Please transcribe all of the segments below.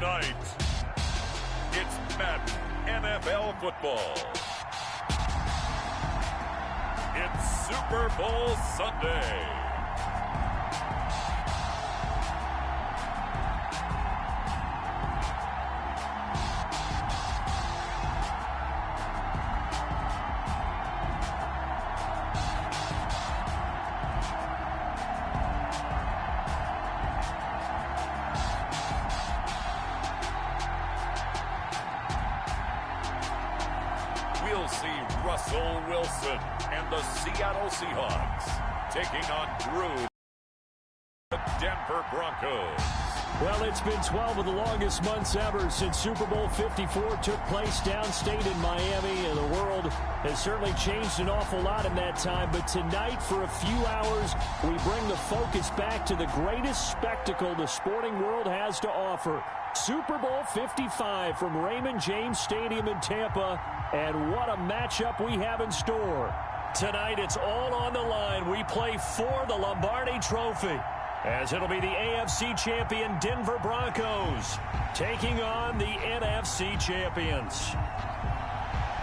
Tonight, it's Madden NFL football. It's Super Bowl Sunday. We'll see Russell Wilson and the Seattle Seahawks taking on the Denver Broncos. Well, it's been 12 of the longest months ever since Super Bowl 54 took place downstate in Miami, and the world has certainly changed an awful lot in that time. But tonight, for a few hours, we bring the focus back to the greatest spectacle the sporting world has to offer. Super Bowl 55 from Raymond James Stadium in Tampa, and what a matchup we have in store. Tonight, it's all on the line. We play for the Lombardi Trophy, as it'll be the AFC champion Denver Broncos taking on the NFC champions.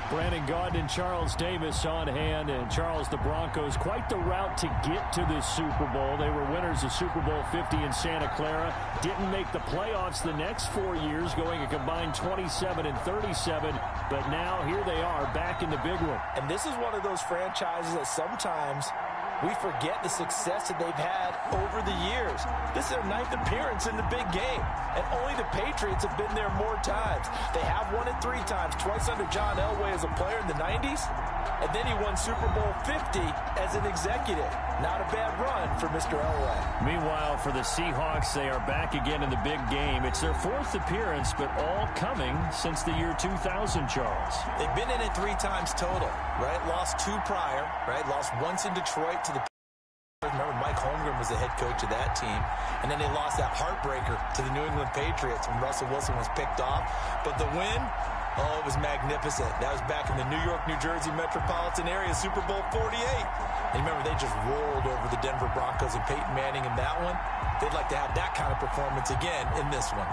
Brandon Gaudin and Charles Davis on hand. And Charles, the Broncos, quite the route to get to this Super Bowl. They were winners of Super Bowl 50 in Santa Clara. Didn't make the playoffs the next 4 years, going a combined 27 and 37. But now here they are back in the big one. And this is one of those franchises that sometimes we forget the success that they've had over the years. This is their 9th appearance in the big game, and only the Patriots have been there more times. They have won it 3 times, twice under John Elway as a player in the 90s, and then he won Super Bowl 50 as an executive. Not a bad run for Mr. Elway. Meanwhile, for the Seahawks, they are back again in the big game. It's their 4th appearance, but all coming since the year 2000, Charles. They've been in it 3 times total, right? Lost 2 prior, right? Lost once in Detroit to the... Remember, Mike Holmgren was the head coach of that team. And then they lost that heartbreaker to the New England Patriots when Russell Wilson was picked off. But the win, oh, it was magnificent. That was back in the New York, New Jersey metropolitan area, Super Bowl 48. And remember, they just rolled over the Denver Broncos and Peyton Manning in that one. They'd like to have that kind of performance again in this one.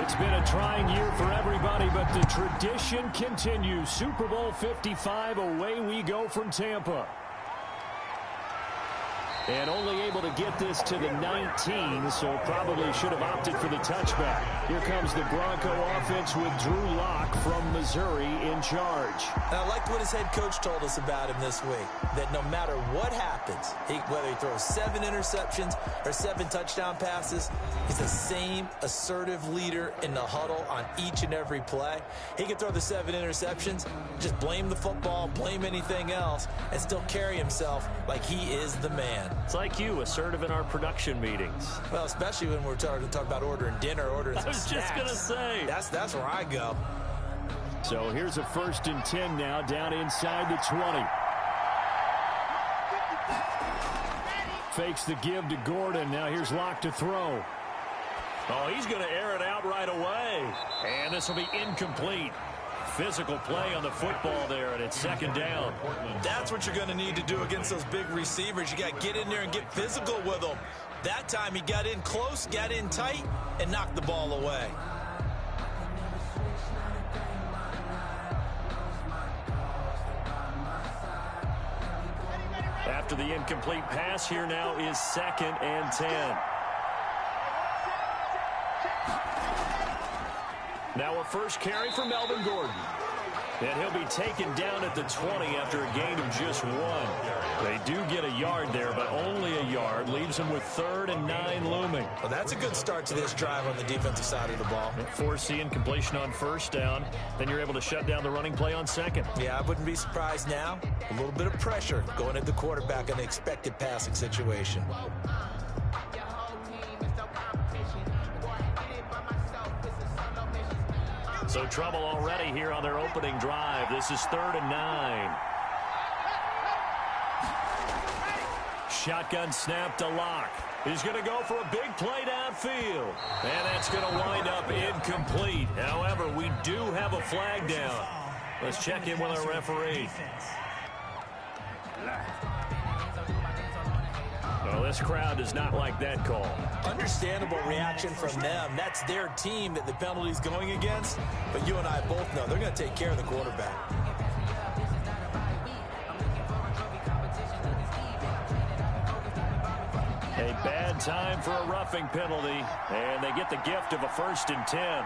It's been a trying year for everybody, but the tradition continues. Super Bowl 55, away we go from Tampa. And only able to get this to the 19, so probably should have opted for the touchback. Here comes the Bronco offense with Drew Lock from Missouri in charge. And I liked what his head coach told us about him this week, that no matter what happens, whether he throws 7 interceptions or 7 touchdown passes, he's the same assertive leader in the huddle on each and every play. He can throw the 7 interceptions, just blame the football, blame anything else, and still carry himself like he is the man. It's like you, assertive in our production meetings. Well, especially when we're talking about ordering dinner, ordering some snacks. I was just going to say. That's where I go. So here's a 1st and 10 now, down inside the 20. Fakes the give to Gordon. Now here's Locke to throw. Oh, he's going to air it out right away. And this will be incomplete. Physical play on the football there, and it's 2nd down. That's what you're going to need to do against those big receivers. You got to get in there and get physical with them. That time he got in close, got in tight, and knocked the ball away. After the incomplete pass, here now is 2nd and 10. Now a first carry for Melvin Gordon. And he'll be taken down at the 20 after a gain of just 1. They do get a yard there, but only a yard. Leaves them with 3rd and 9 looming. Well, that's a good start to this drive on the defensive side of the ball. Forcing completion on 1st down. Then you're able to shut down the running play on 2nd. Yeah, I wouldn't be surprised now. A little bit of pressure going at the quarterback in an expected passing situation. So trouble already here on their opening drive. This is 3rd and 9. shotgun snap to Locke. He's going to go for a big play downfield. And that's going to wind up incomplete. However, we do have a flag down. Let's check in with our referee. Well, this crowd does not like that call. Understandable reaction from them. That's their team that the penalty's going against. But you and I both know they're going to take care of the quarterback. A bad time for a roughing penalty, and they get the gift of a 1st and 10.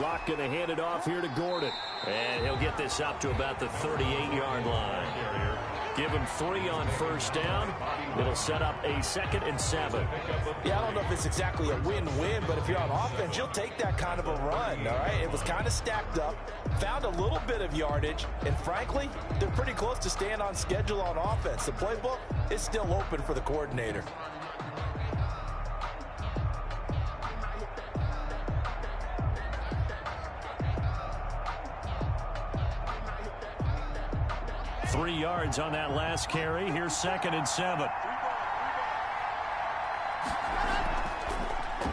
Locke going to hand it off here to Gordon, and he'll get this up to about the 38-yard line. Give him 3 on 1st down. It'll set up a 2nd and 7. Yeah, I don't know if it's exactly a win-win, but if you're on offense, you'll take that kind of a run, all right? It was kind of stacked up, found a little bit of yardage, and frankly, they're pretty close to staying on schedule on offense. The playbook is still open for the coordinator. Three yards on that last carry. Here's 2nd and 7.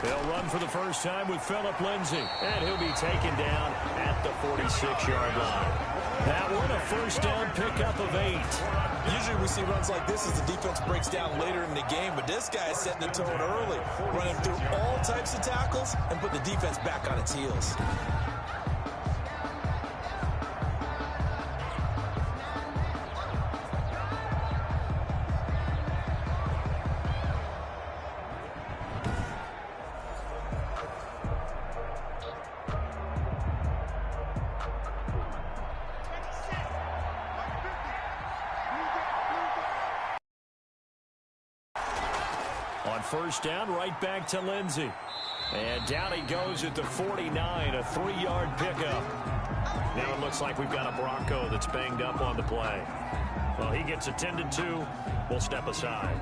They'll run for the first time with Phillip Lindsay, and he'll be taken down at the 46-yard line. That one, a 1st down pickup of 8. Usually we see runs like this as the defense breaks down later in the game, but this guy is setting the tone early, running through all types of tackles and put the defense back on its heels. On 1st down, right back to Lindsay. And down he goes at the 49, a 3-yard pickup. Now it looks like we've got a Bronco that's banged up on the play. Well, he gets attended to. We'll step aside.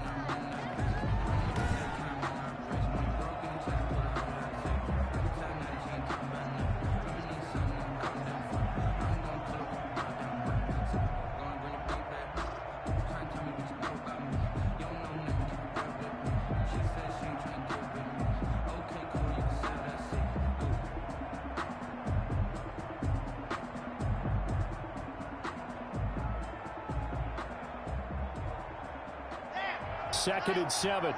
Second and 7.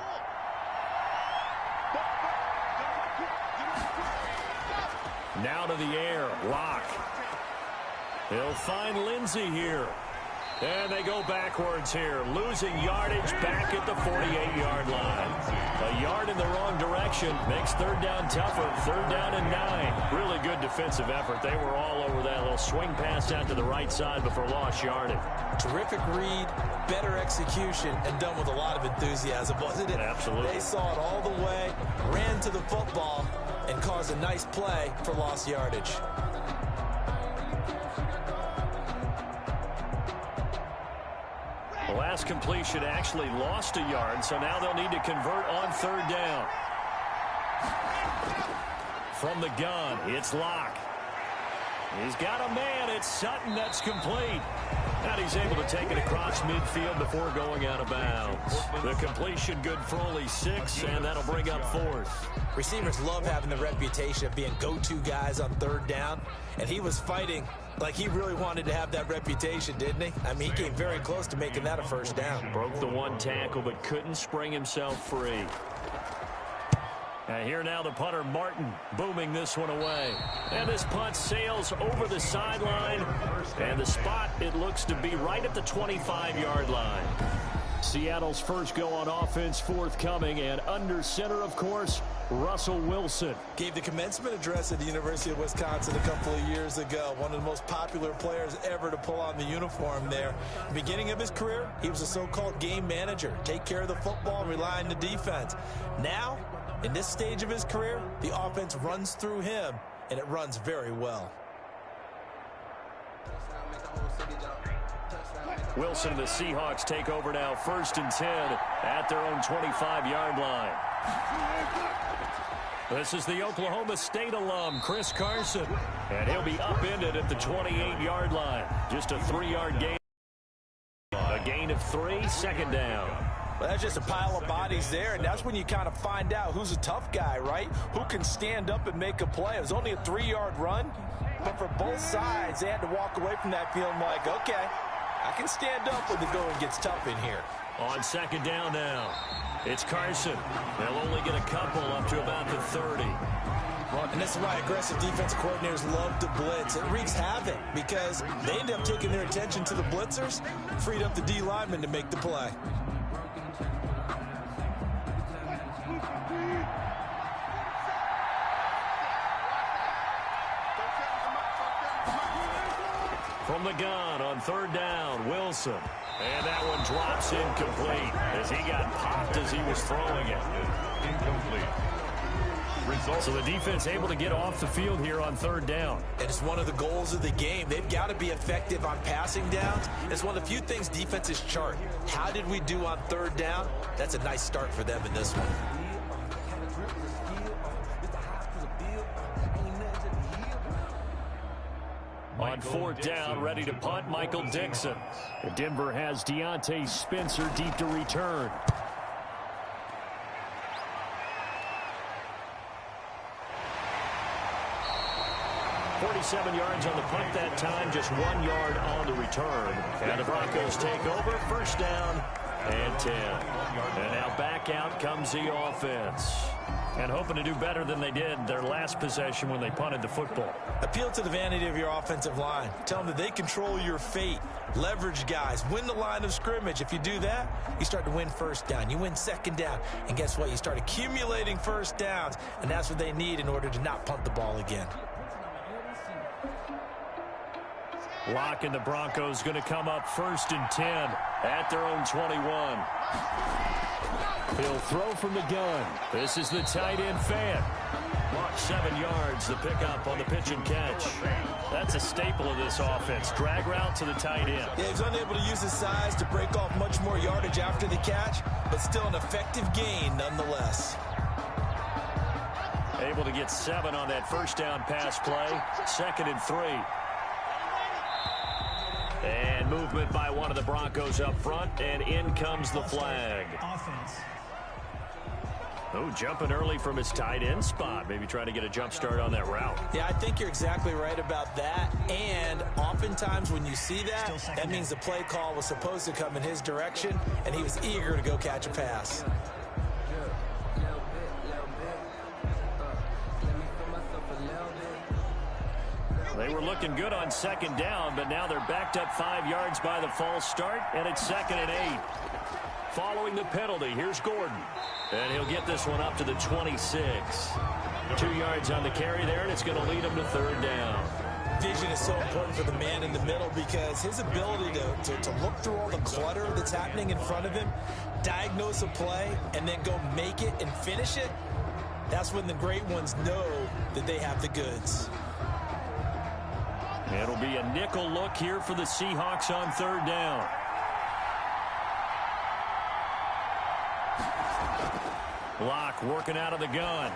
Now to the air. Locke. He'll find Lindsay here. And they go backwards here. Losing yardage back at the 48-yard line. A yard in the wrong direction makes 3rd down tougher. 3rd down and 9. Really good defensive effort. They were all over that little swing pass out to the right side before lost yardage. Terrific read, better execution, and done with a lot of enthusiasm, wasn't it? Absolutely. They saw it all the way, ran to the football, and caused a nice play for lost yardage. The last completion actually lost a yard, so now they'll need to convert on 3rd down. From the gun, it's Locke. He's got a man. It's Sutton. That's complete. And he's able to take it across midfield before going out of bounds. The completion good for only 6, and that'll bring up 4th. Receivers love having the reputation of being go-to guys on 3rd down, and he was fighting like he really wanted to have that reputation, didn't he? I mean, he came very close to making that a 1st down. Broke the 1 tackle, but couldn't spring himself free. And here now the punter, Martin, booming this one away. And this punt sails over the sideline. And the spot, it looks to be right at the 25-yard line. Seattle's first go on offense forthcoming. And under center, of course, Russell Wilson. Gave the commencement address at the University of Wisconsin a couple of years ago. One of the most popular players ever to pull on the uniform there. Beginning of his career, he was a so-called game manager. Take care of the football and rely on the defense. Now, in this stage of his career, the offense runs through him, and it runs very well. Wilson and the Seahawks take over now, 1st and 10 at their own 25-yard line. This is the Oklahoma State alum, Chris Carson, and he'll be upended at the 28-yard line. Just a 3-yard gain. of 3, second down. Well, that's just a pile of bodies there, and that's when you kind of find out who's a tough guy, right? Who can stand up and make a play. It was only a 3-yard run, but for both sides, they had to walk away from that feeling like, okay, I can stand up when the going gets tough in here. On second down now, it's Carson. They'll only get a couple up to about the 30. And this is why aggressive defensive coordinators love to blitz. It wreaks havoc because they end up taking their attention to the blitzers, freed up the D lineman to make the play. From the gun on third down, Wilson. And that one drops incomplete as he got popped as he was throwing it. Incomplete. So the defense able to get off the field here on third down. And it's one of the goals of the game. They've got to be effective on passing downs. It's one of the few things defenses chart. How did we do on third down? That's a nice start for them in this one. On fourth down, ready to punt, Michael Dixon. Denver has Deontay Spencer deep to return. 47 yards on the punt that time, just 1 yard on the return. And the Broncos take over, first down and 10. And now back out comes the offense. And hoping to do better than they did their last possession when they punted the football. Appeal to the vanity of your offensive line. Tell them that they control your fate. Leverage guys. Win the line of scrimmage. If you do that, you start to win first down. You win second down. And guess what? You start accumulating first downs. And that's what they need in order to not punt the ball again. Locke and the Broncos going to come up first and 10 at their own 21. He'll throw from the gun. This is the tight end fan. 7 yards, the pickup on the pitch and catch. That's a staple of this offense. Drag route to the tight end. Yeah, he's unable to use his size to break off much more yardage after the catch, but still an effective gain nonetheless. Able to get 7 on that first down pass play. 2nd and 3. And movement by one of the Broncos up front, and in comes the flag. Oh, jumping early from his tight end spot. Maybe trying to get a jump start on that route. Yeah, I think you're exactly right about that. And oftentimes when you see that, that means the play call was supposed to come in his direction, and he was eager to go catch a pass. They were looking good on second down, but now they're backed up 5 yards by the false start, and it's 2nd and 8. Following the penalty, here's Gordon. And he'll get this one up to the 26. 2 yards on the carry there, and it's going to lead him to third down. Vision is so important for the man in the middle because his ability to look through all the clutter that's happening in front of him, diagnose a play, and then go make it and finish it, that's when the great ones know that they have the goods. It'll be a nickel look here for the Seahawks on third down. Locke working out of the gun.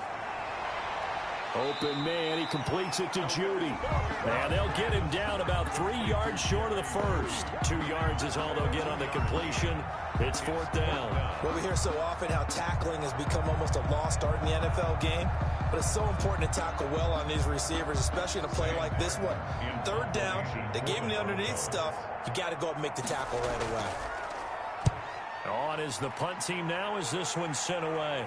Open man, he completes it to Judy. And they'll get him down about 3 yards short of the first. 2 yards is all they'll get on the completion. It's fourth down. Well, we hear so often how tackling has become almost a lost art in the NFL game. But it's so important to tackle well on these receivers, especially in a play like this one. Third down, they gave him the underneath stuff. You got to go up and make the tackle right away. On is the punt team now as this one's sent away.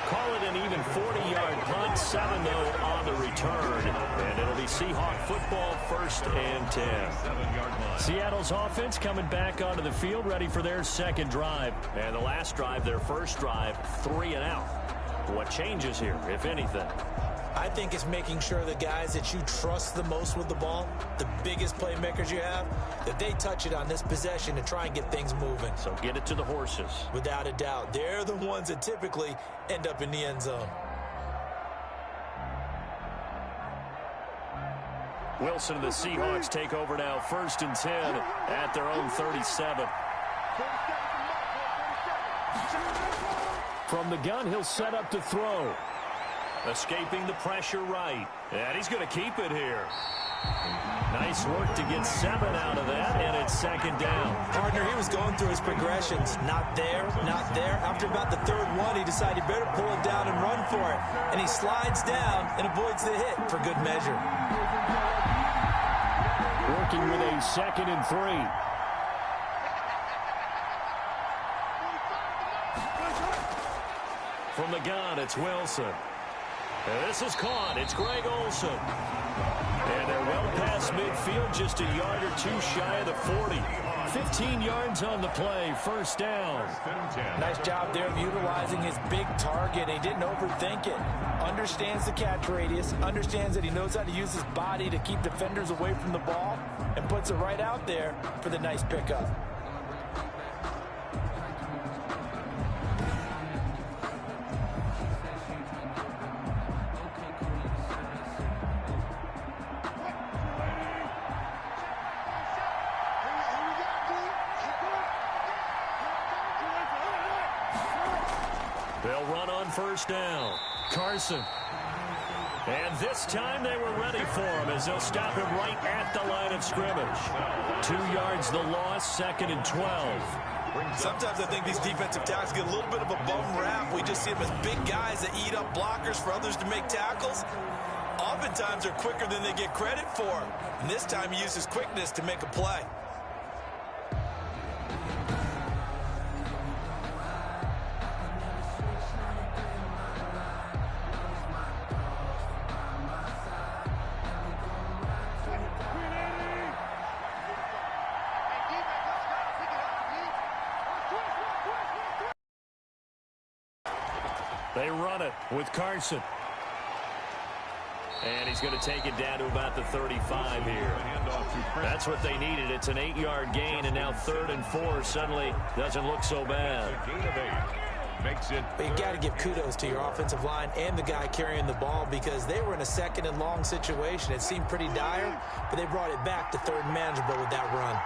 Call it an even 40-yard punt, 7 though on the return. And it'll be Seahawk football, 1st and 10. 7-yard line. Seattle's offense coming back onto the field, ready for their second drive. And the last drive, their first drive, 3 and out. What changes here, if anything? I think it's making sure the guys that you trust the most with the ball, the biggest playmakers you have, that they touch it on this possession to try and get things moving. So get it to the horses. Without a doubt. They're the ones that typically end up in the end zone. Wilson and the Seahawks take over now, 1st and 10 at their own 37. From the gun, he'll set up to throw. Escaping the pressure right. And he's going to keep it here. Nice work to get 7 out of that, and it's second down. Partner, he was going through his progressions. Not there, not there. After about the third one, he decided he better pull it down and run for it. And he slides down and avoids the hit for good measure. Working with a 2nd and 3. From the gun, it's Wilson. And this is caught. It's Greg Olsen. And they're well past midfield, just a yard or 2 shy of the 40. 15 yards on the play, first down. Nice job there of utilizing his big target. He didn't overthink it. Understands the catch radius, understands that he knows how to use his body to keep defenders away from the ball, and puts it right out there for the nice pickup. They'll run on first down. Carson. And this time they were ready for him as they'll stop him right at the line of scrimmage. 2 yards the loss, 2nd and 12. Sometimes I think these defensive tackles get a little bit of a bum rap. We just see them as big guys that eat up blockers for others to make tackles. Oftentimes they're quicker than they get credit for. And this time he uses quickness to make a play. They run it with Carson. And he's going to take it down to about the 35 here. That's what they needed. It's an 8-yard gain, and now 3rd and 4 suddenly doesn't look so bad. But you got to give kudos to your offensive line and the guy carrying the ball, because they were in a 2nd and long situation. It seemed pretty dire, but they brought it back to 3rd and manageable with that run.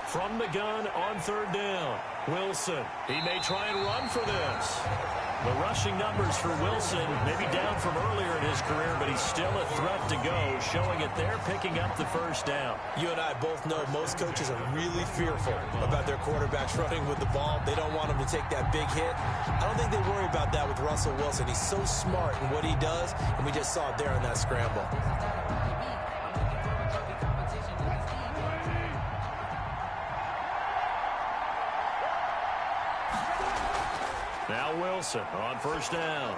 From the gun on 3rd down, Wilson. He may try and run for this. The rushing numbers for Wilson may be down from earlier in his career, but he's still a threat to go, showing it there, picking up the first down. You and I both know most coaches are really fearful about their quarterbacks running with the ball. They don't want them to take that big hit. I don't think they worry about that with Russell Wilson. He's so smart in what he does, and we just saw it there in that scramble. Now Wilson on first down.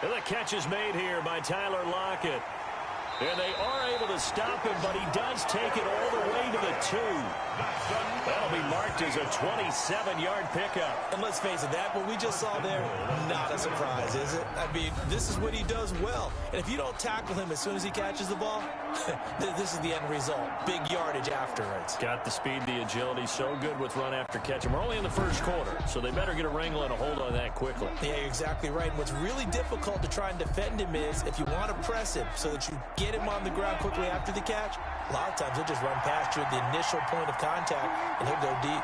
And the catch is made here by Tyler Lockett. And they are able to stop him, but he does take it all the way to the 2. That'll be marked as a 27-yard pickup. And let's face it, that what we just saw there, not a surprise, is it? I mean, this is what he does well. And if you don't tackle him as soon as he catches the ball, this is the end result. Big yardage afterwards. Got the speed, the agility, so good with run after catch. And we're only in the first quarter, so they better get a wrangle and a hold on that quickly. Yeah, you're exactly right. And what's really difficult to try and defend him is if you want to press him so that you get him on the ground quickly after the catch, a lot of times he'll just run past you at the initial point of contact, and he'll go deep.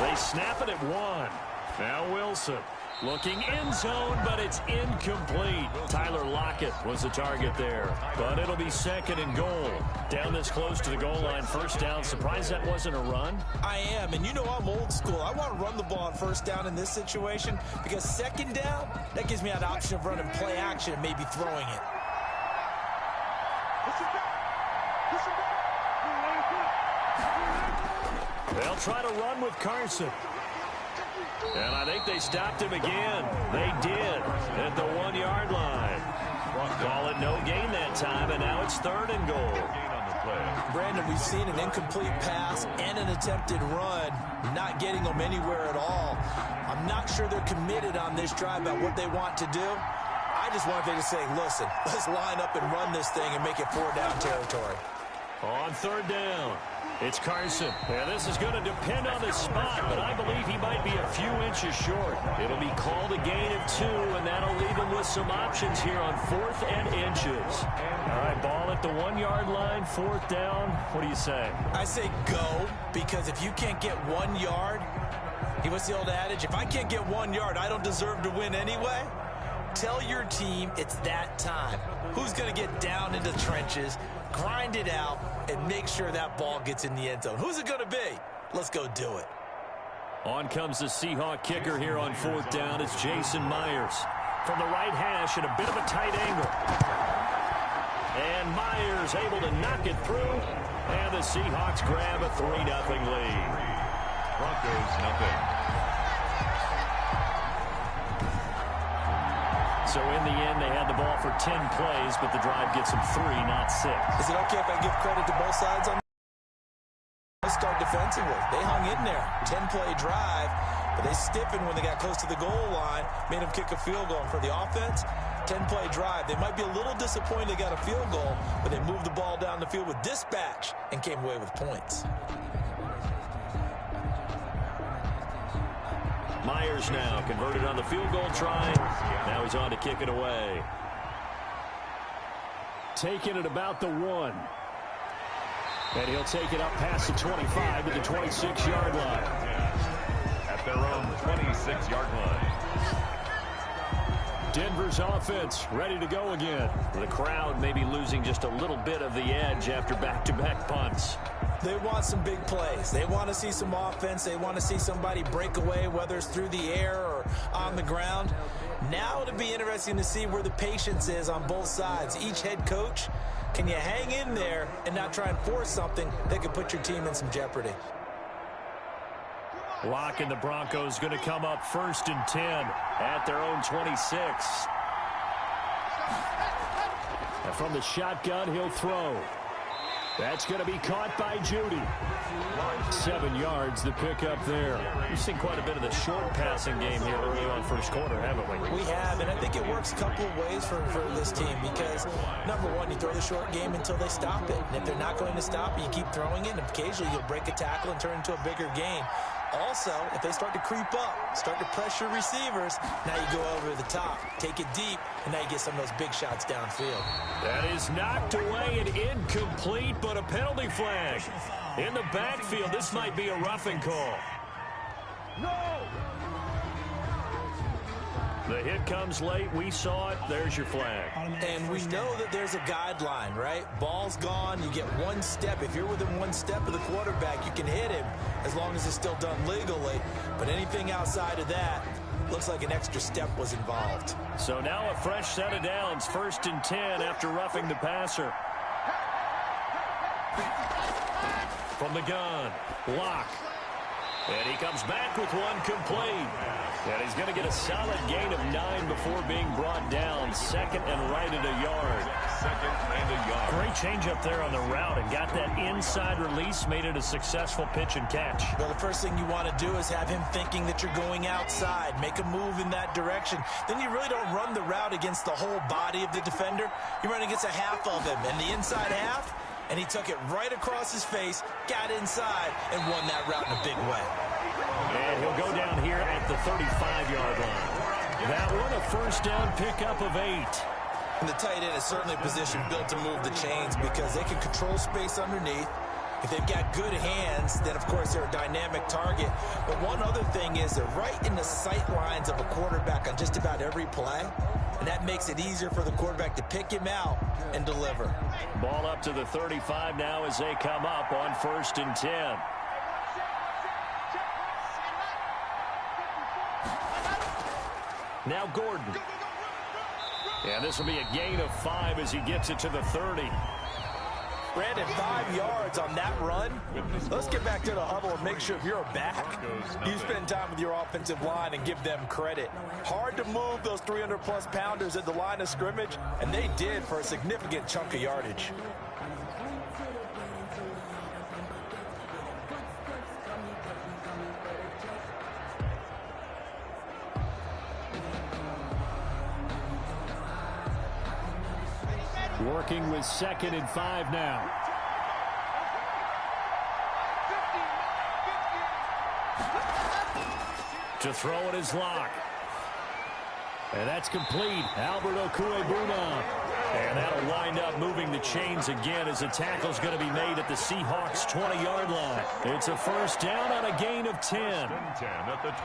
They snap it at 1. Now Wilson looking end zone, but it's incomplete. Tyler Lockett was the target there, but it'll be 2nd and goal. Down this close to the goal line, first down. Surprised that wasn't a run? I am, and you know I'm old school. I want to run the ball on first down in this situation, because 2nd down, that gives me an option of running play action and maybe throwing it. They'll try to run with Carson. And I think they stopped him again. They did at the 1-yard line. Call it no gain that time, and now it's 3rd and goal. Brandon, we've seen an incomplete pass and an attempted run, not getting them anywhere at all. I'm not sure they're committed on this drive about what they want to do. I just want them to say, listen, let's line up and run this thing and make it 4-down territory. On 3rd down, it's Carson. And this is going to depend on the spot, but I believe he might be a few inches short. It'll be called a gain of 2, and that'll leave him with some options here on 4th and inches. All right, ball at the 1-yard line, 4th down. What do you say? I say go, because if you can't get 1 yard, What's the old adage? If I can't get 1 yard, I don't deserve to win anyway. Tell your team it's that time. Who's going to get down into the trenches, grind it out, and make sure that ball gets in the end zone? Who's it going to be? Let's go do it. On comes the Seahawk kicker here on 4th down. It's Jason Myers from the right hash at a bit of a tight angle. And Myers able to knock it through. And the Seahawks grab a 3-0 lead. Broncos nothing. So in the end, they had the ball for 10 plays, but the drive gets them 3, not 6. Is it okay if I give credit to both sides on this? Start defensively. They hung in there. 10-play drive, but they stiffened when they got close to the goal line, made them kick a field goal. And for the offense, 10-play drive. They might be a little disappointed they got a field goal, but they moved the ball down the field with dispatch and came away with points. Myers now converted on the field goal try. Now he's on to kick it away. Taking it about the 1. And he'll take it up past the 25 to the 26-yard line. At their own 26-yard line. Denver's offense ready to go again. The crowd may be losing just a little bit of the edge after back-to-back punts. They want some big plays. They want to see some offense. They want to see somebody break away, whether it's through the air or on the ground. Now it'll be interesting to see where the patience is on both sides. Each head coach, can you hang in there and not try and force something that could put your team in some jeopardy? Locke and the Broncos going to come up 1st and 10 at their own 26. And from the shotgun, he'll throw. That's going to be caught by Judy. 7 yards, the pickup there. We've seen quite a bit of the short passing game here early on first quarter, haven't we? We have, and I think it works a couple of ways for this team because, number one, you throw the short game until they stop it. And if they're not going to stop it, you keep throwing it, and occasionally you'll break a tackle and turn it into a bigger gain. Also, if they start to creep up, start to pressure receivers, now you go over the top, take it deep, and now you get some of those big shots downfield. That is knocked away and incomplete, but a penalty flag. In the backfield, this might be a roughing call. No! The hit comes late. We saw it. There's your flag. And we know that there's a guideline, right? Ball's gone. You get 1 step. If you're within 1 step of the quarterback, you can hit him as long as it's still done legally. But anything outside of that, looks like an extra step was involved. So now a fresh set of downs. 1st and 10 after roughing the passer. From the gun, Locke. And he comes back with 1 complete. And he's going to get a solid gain of 9 before being brought down. 2nd and right at a yard. 2nd and a yard. Great change up there on the route and got that inside release, made it a successful pitch and catch. Well, the first thing you want to do is have him thinking that you're going outside, make a move in that direction. Then you really don't run the route against the whole body of the defender. You run against a half of him, and the inside half, and he took it right across his face, got inside, and won that route in a big way. And he'll go down here at the 35-yard line. That one a 1st down pickup of 8. And the tight end is certainly a position built to move the chains because they can control space underneath. If they've got good hands, then, of course, they're a dynamic target. But one other thing is they're right in the sight lines of a quarterback on just about every play. And that makes it easier for the quarterback to pick him out and deliver. Ball up to the 35 now as they come up on 1st and 10. Now Gordon. And this will be a gain of 5 as he gets it to the 30. Brandon, 5 yards on that run. Let's get back to the huddle and make sure if you're back, you spend time with your offensive line and give them credit. Hard to move those 300-plus pounders at the line of scrimmage, and they did for a significant chunk of yardage. Working with 2nd and 5 now. To throw it is Locke. And that's complete. Albert Okuebuna. And that'll wind up moving the chains again as the tackle's going to be made at the Seahawks' 20-yard line. It's a first down on a gain of 10.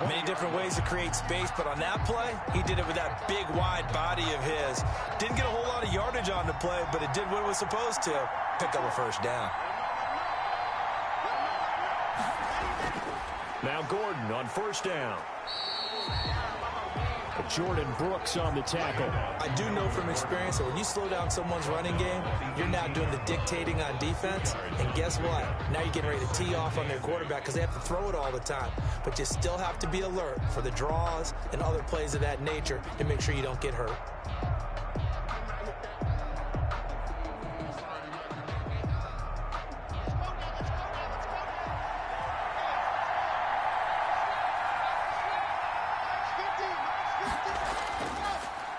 Many different ways to create space, but on that play, he did it with that big, wide body of his. Didn't get a whole lot of yardage on the play, but it did what it was supposed to. Pick up a first down. Now Gordon on first down. Jordan Brooks on the tackle. I do know from experience that when you slow down someone's running game, you're now doing the dictating on defense. And guess what? Now you're getting ready to tee off on their quarterback because they have to throw it all the time. But you still have to be alert for the draws and other plays of that nature to make sure you don't get hurt.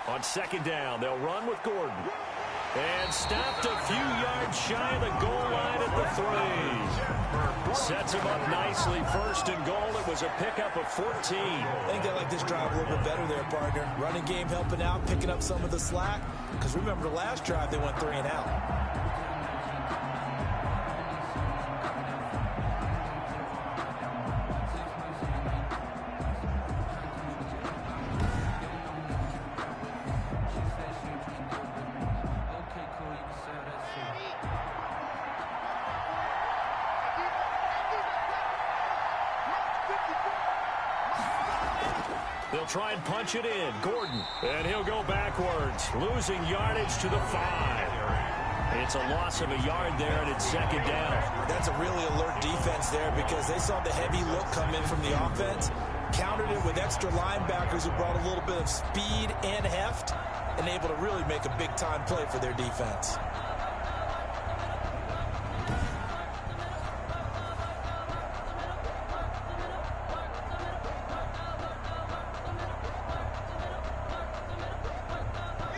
On second down, they'll run with Gordon. And stopped a few yards shy of the goal line at the 3. Sets him up nicely. First and goal. It was a pickup of 14. I think they like this drive a little bit better there, partner. Running game helping out, picking up some of the slack. Because remember the last drive, they went 3 and out. They'll try and punch it in. Gordon. And he'll go backwards, losing yardage to the 5. It's a loss of a yard there, and it's second down. That's a really alert defense there because they saw the heavy look come in from the offense, countered it with extra linebackers who brought a little bit of speed and heft, and able to really make a big-time play for their defense.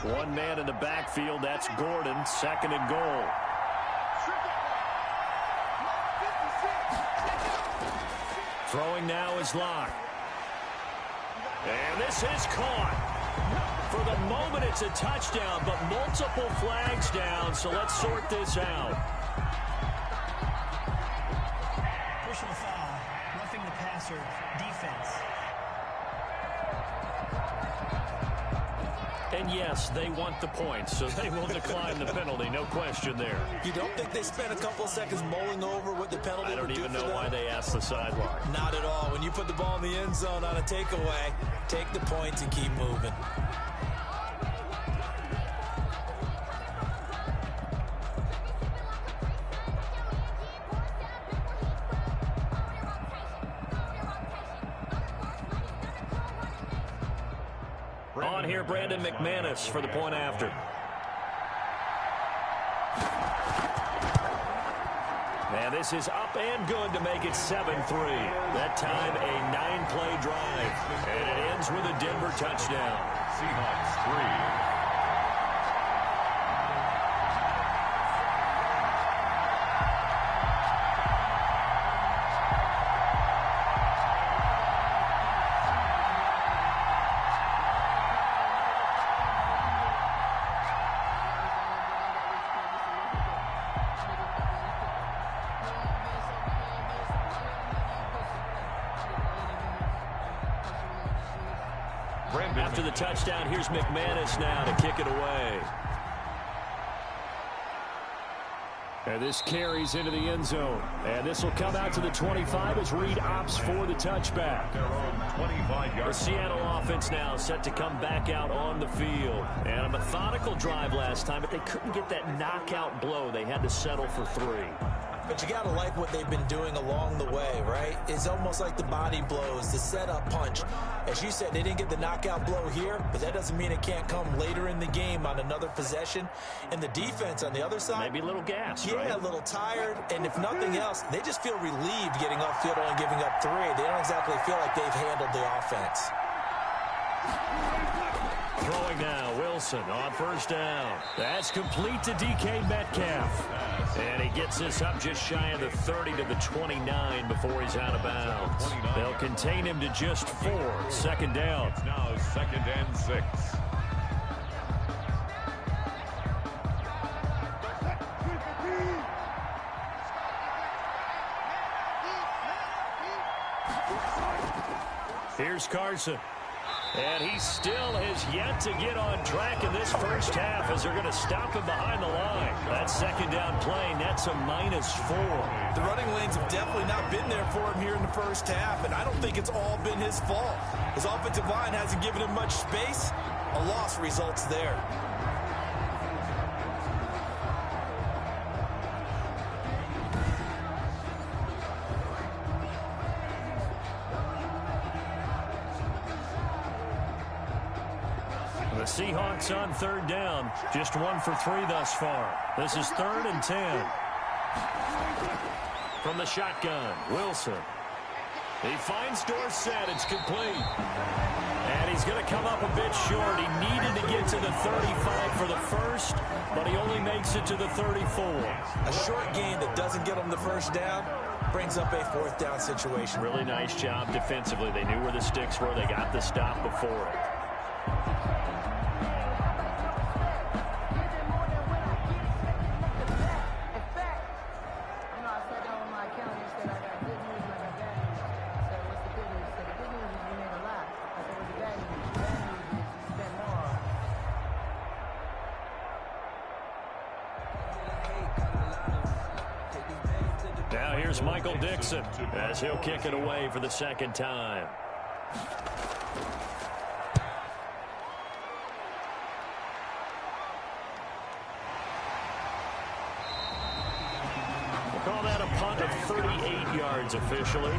One man in the backfield, that's Gordon, second and goal. Throwing now is Locke. And this is caught. For the moment, it's a touchdown, but multiple flags down, so let's sort this out. Personal foul, roughing the passer, defense. And yes, they want the points, so they will decline the penalty, no question there. You don't think they spent a couple of seconds mulling over what the penalty I don't would do even for know them? why they asked the sideline. Not at all. When you put the ball in the end zone on a takeaway, take the points and keep moving. On here, Brandon McManus for the point after. And this is up and good to make it 7-3. That time a 9-play drive. And it ends with a Denver touchdown. Seahawks 3. After the touchdown, here's McManus now to kick it away. And this carries into the end zone. And this will come out to the 25 as Reed opts for the touchback. The Seattle offense now set to come back out on the field. And a methodical drive last time, but they couldn't get that knockout blow. They had to settle for 3. But you got to like what they've been doing along the way, right? It's almost like the body blows, the setup punch. As you said, they didn't get the knockout blow here, but that doesn't mean it can't come later in the game on another possession. And the defense on the other side, maybe a little gas, yeah, right? a little tired. And if nothing else, they just feel relieved getting off field only giving up 3. They don't exactly feel like they've handled the offense. Throwing now, Wilson on first down. That's complete to DK Metcalf. And he gets this up just shy of the 30 to the 29 before he's out of bounds. They'll contain him to just 4. Second down. It's now 2nd and 6. Here's Carson. And he still has yet to get on track in this first half as they're going to stop him behind the line. That second down play, that's a -4. The running lanes have definitely not been there for him here in the first half, and I don't think it's all been his fault. His offensive line hasn't given him much space. A loss results there. The Seahawks on third down. Just 1 for 3 thus far. This is 3rd and 10. From the shotgun, Wilson. He finds Dorsett. It's complete. And he's going to come up a bit short. He needed to get to the 35 for the first, but he only makes it to the 34. A short gain that doesn't get him the first down brings up a 4th down situation. Really nice job defensively. They knew where the sticks were. They got the stop before it. Now here's Michael Dixon as he'll kick it away for the second time. We'll call that a punt of 38 yards officially.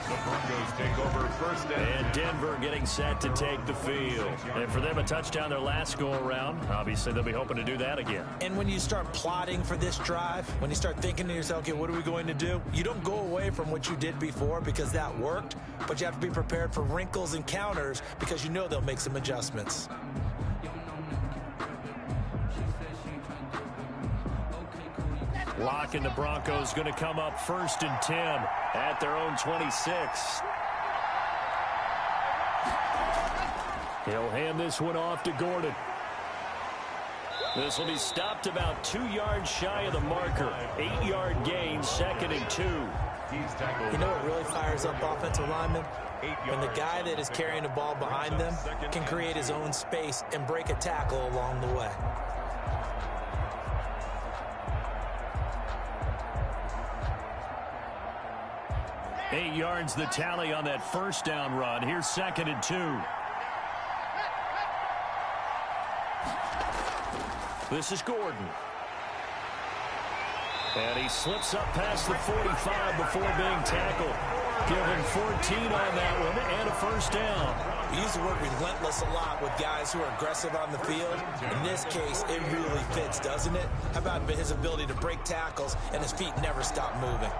The Broncos take over first down. And Denver getting set to take the field. And for them, a touchdown their last go-around. Obviously, they'll be hoping to do that again. And when you start plotting for this drive, when you start thinking to yourself, okay, what are we going to do? You don't go away from what you did before because that worked, but you have to be prepared for wrinkles and counters because you know they'll make some adjustments. Locke and the Broncos going to come up 1st and 10 at their own 26. He'll hand this one off to Gordon. This will be stopped about 2 yards shy of the marker. 8-yard gain, 2nd and 2. You know what really fires up offensive linemen? When the guy that is carrying the ball behind them can create his own space and break a tackle along the way. Eight yards the tally on that first down run. Here's 2nd and 2. This is Gordon. And he slips up past the 45 before being tackled. Give him 14 on that one and a first down. We use the word relentless a lot with guys who are aggressive on the field. In this case, it really fits, doesn't it? How about his ability to break tackles and his feet never stop moving?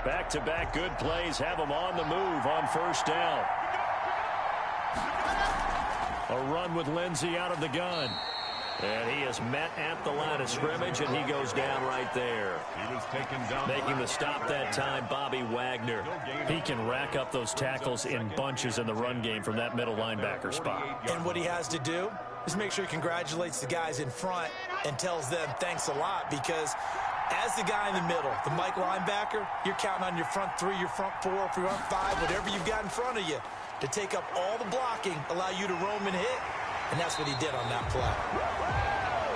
Back-to-back good plays have him on the move on first down. A run with Lindsey out of the gun. And he is met at the line of scrimmage, and he goes down right there. He was taken down. Making the stop that time, Bobby Wagner. He can rack up those tackles in bunches in the run game from that middle linebacker spot. And what he has to do is make sure he congratulates the guys in front and tells them thanks a lot, because as the guy in the middle, the Mike linebacker, you're counting on your front 3, your front 4, your front 5, whatever you've got in front of you to take up all the blocking, allow you to roam and hit. And that's what he did on that play.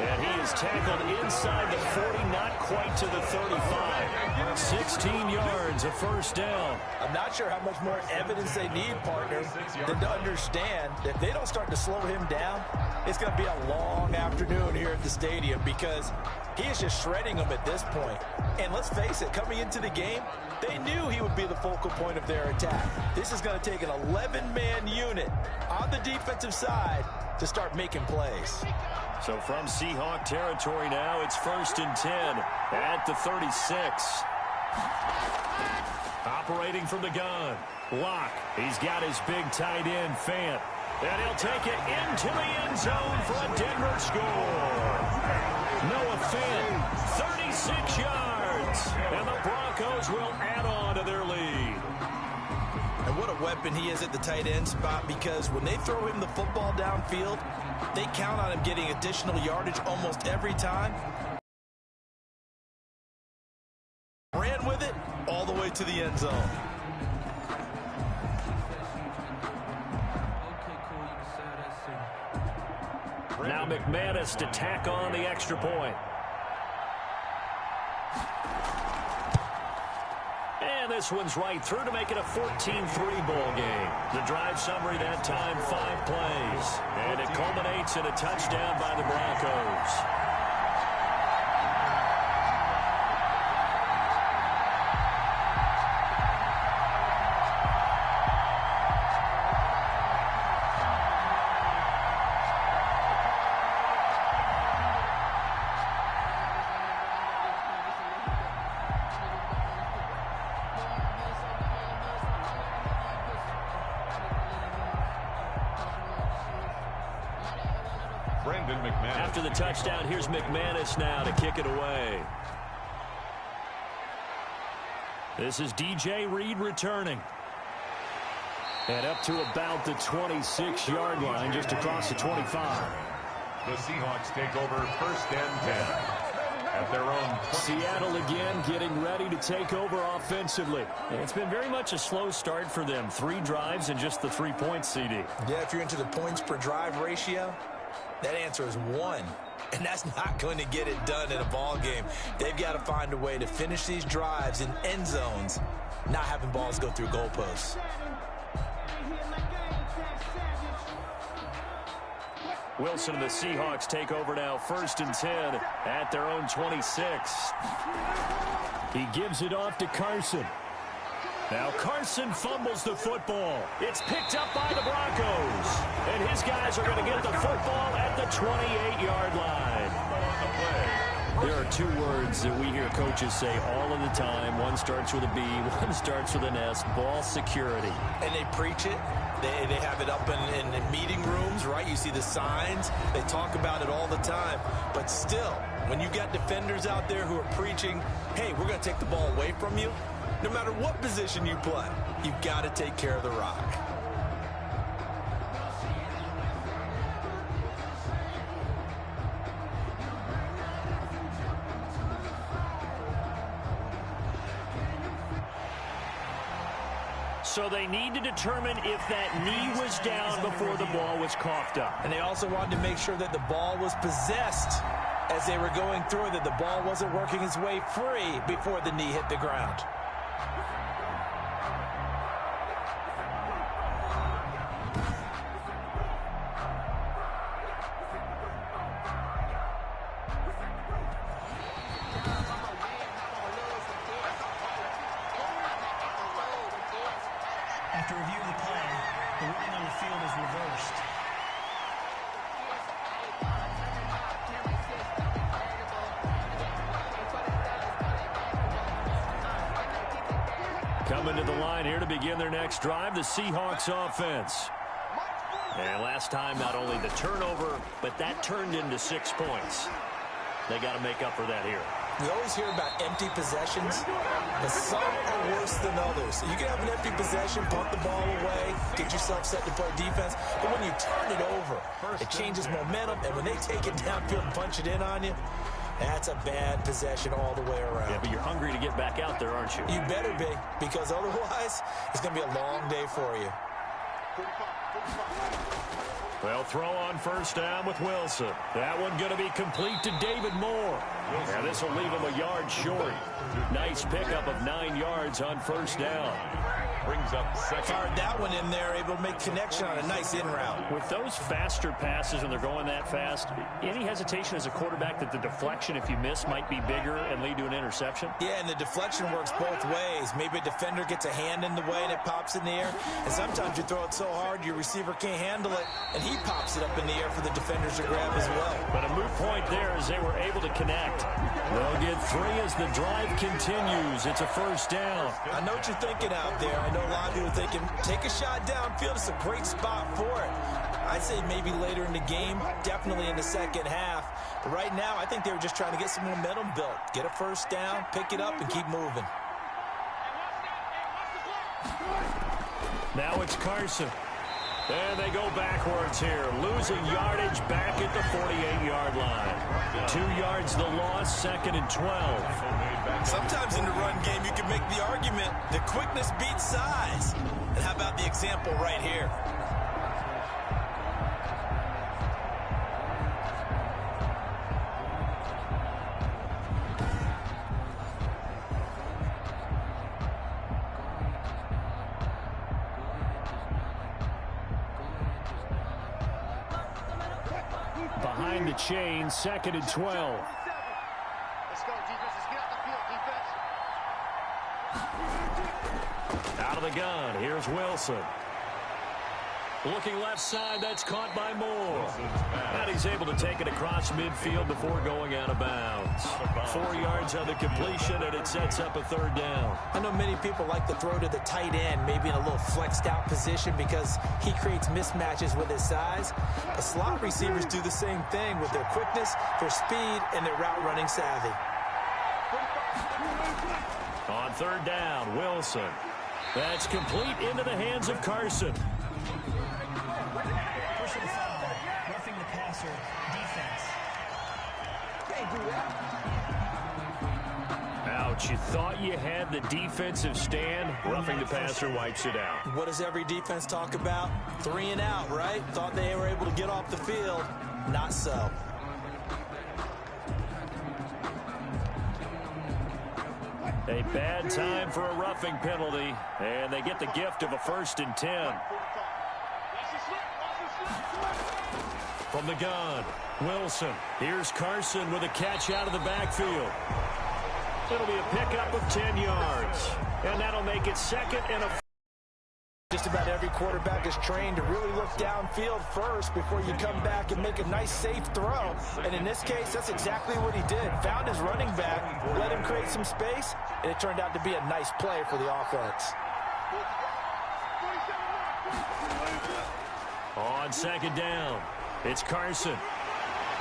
And he is tackled inside the 40, not quite to the 35. 16 yards, a first down. I'm not sure how much more evidence they need, partner, than to understand that if they don't start to slow him down, it's going to be a long afternoon here at the stadium, because he is just shredding them at this point. And let's face it, coming into the game, they knew he would be the focal point of their attack. This is going to take an 11-man unit on the defensive side to start making plays. So from Seahawk territory now, it's 1st and 10 at the 36. Operating from the gun, Locke. He's got his big tight end, Fant. And he'll take it into the end zone for a Denver score. Noah Fant, 36 yards. And the Broncos will add on to their lead. And And what a weapon he is at the tight end spot, because when they throw him the football downfield, they count on him getting additional yardage almost every time. Ran with it all the way to the end zone. Now McManus to tack on the extra point. And this one's right through to make it a 14-3 ball game. The drive summary that time, 5 plays. And it culminates in a touchdown by the Broncos. After the touchdown, here's McManus now to kick it away. This is DJ Reed returning. And up to about the 26-yard line, just across the 25. The Seahawks take over 1st and 10 at their own 20. Seattle again getting ready to take over offensively. It's been very much a slow start for them. 3 drives and just the 3 points, CD. Yeah, if you're into the points per drive ratio, that answer is 1. And that's not going to get it done in a ball game. They've got to find a way to finish these drives in end zones, not having balls go through goalposts. Wilson and the Seahawks take over now, 1st and 10 at their own 26. He gives it off to Carson. Now Carson fumbles the football. It's picked up by the Broncos. And his guys are going to get the football at the 28-yard line. There are 2 words that we hear coaches say all of the time. One starts with a B, one starts with an S, ball security. And they preach it. They have it up in meeting rooms, right? You see the signs. They talk about it all the time. But still, when you got defenders out there who are preaching, hey, we're going to take the ball away from you, no matter what position you play, you've got to take care of the rock. So they need to determine if that knee was down before the ball was coughed up. And they also wanted to make sure that the ball was possessed as they were going through, that the ball wasn't working its way free before the knee hit the ground. After review of the play, the ruling on the field is reversed. Coming to the line here to begin their next drive, the Seahawks offense. And last time, not only the turnover, but that turned into 6 points. They got to make up for that here. We always hear about empty possessions, but some are worse than others. You can have an empty possession, punt the ball away, get yourself set to play defense, but when you turn it over, it changes momentum, and when they take it downfield and punch it in on you, that's a bad possession all the way around. Yeah, but you're hungry to get back out there, aren't you? You better be, because otherwise, it's going to be a long day for you. Well, throw on 1st down with Wilson. That one going to be complete to David Moore. Now this will leave him a yard short. Nice pickup of 9 yards on 1st down. Brings up 2nd. Fired that one in there, able to make connection on a nice in route. With those faster passes, when they're going that fast, any hesitation as a quarterback that the deflection, if you miss, might be bigger and lead to an interception? Yeah, and the deflection works both ways. Maybe a defender gets a hand in the way and it pops in the air. And sometimes you throw it so hard your receiver can't handle it, and he pops it up in the air for the defenders to grab as well. But a moot point there as they were able to connect. They'll get 3 as the drive continues. It's a 1st down. I know what you're thinking out there. I know a lot of people are thinking, take a shot downfield. It's a great spot for it. I'd say maybe later in the game, definitely in the second half. But right now, I think they were just trying to get some momentum built. Get a 1st down, pick it up, and keep moving. Now it's Carson. And they go backwards here, losing yardage back at the 48-yard line. 2 yards the loss, 2nd and 12. Sometimes in the run game, you can make the argument that quickness beats size. And how about the example right here? Behind the chain, 2nd and 12. Let's go, defense. Let's get out the field, defense. Out of the gun, here's Wilson. Looking left side, that's caught by Moore. And he's able to take it across midfield before going out of bounds. 4 yards on the completion, and it sets up a 3rd down. I know many people like to throw to the tight end, maybe in a little flexed out position because he creates mismatches with his size. But slot receivers do the same thing with their quickness, their speed, and their route running savvy. On 3rd down, Wilson. That's complete into the hands of Carson. Personal foul, roughing the passer, defense. Can't do that. Ouch, you thought you had the defensive stand. Roughing the passer wipes it out. What does every defense talk about? 3 and out, right? Thought they were able to get off the field. Not so. A bad time for a roughing penalty, and they get the gift of a 1st and 10. From the gun, Wilson. Here's Carson with a catch out of the backfield. It'll be a pickup of 10 yards, and that'll make it 2nd and a... Just about every quarterback is trained to really look downfield first before you come back and make a nice, safe throw. And in this case, that's exactly what he did. Found his running back, let him create some space, and it turned out to be a nice play for the offense. On 2nd down, it's Carson.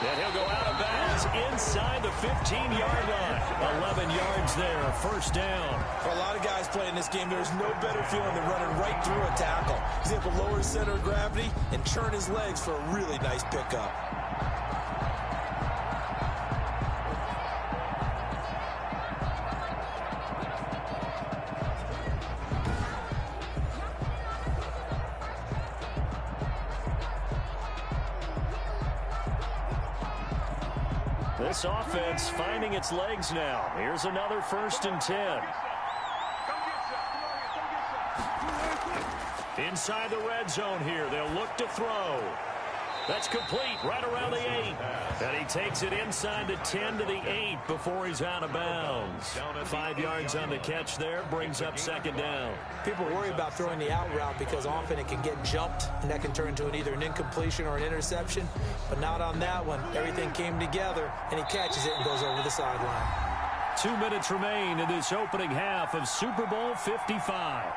And he'll go out of bounds inside the 15-yard line. 11 yards there, 1st down. For a lot of guys playing this game, there's no better feeling than running right through a tackle. He's able to lower his center of gravity and turn his legs for a really nice pickup. This offense finding its legs now. Here's another 1st and 10. Inside the red zone here. They'll look to throw. That's complete right around the 8. And he takes it inside the 10 to the 8 before he's out of bounds. 5 yards on the catch there. Brings up 2nd down. People worry about throwing the out route because often it can get jumped, and that can turn into either an incompletion or an interception. But not on that one. Everything came together, and he catches it and goes over the sideline. 2 minutes remain in this opening half of Super Bowl 55.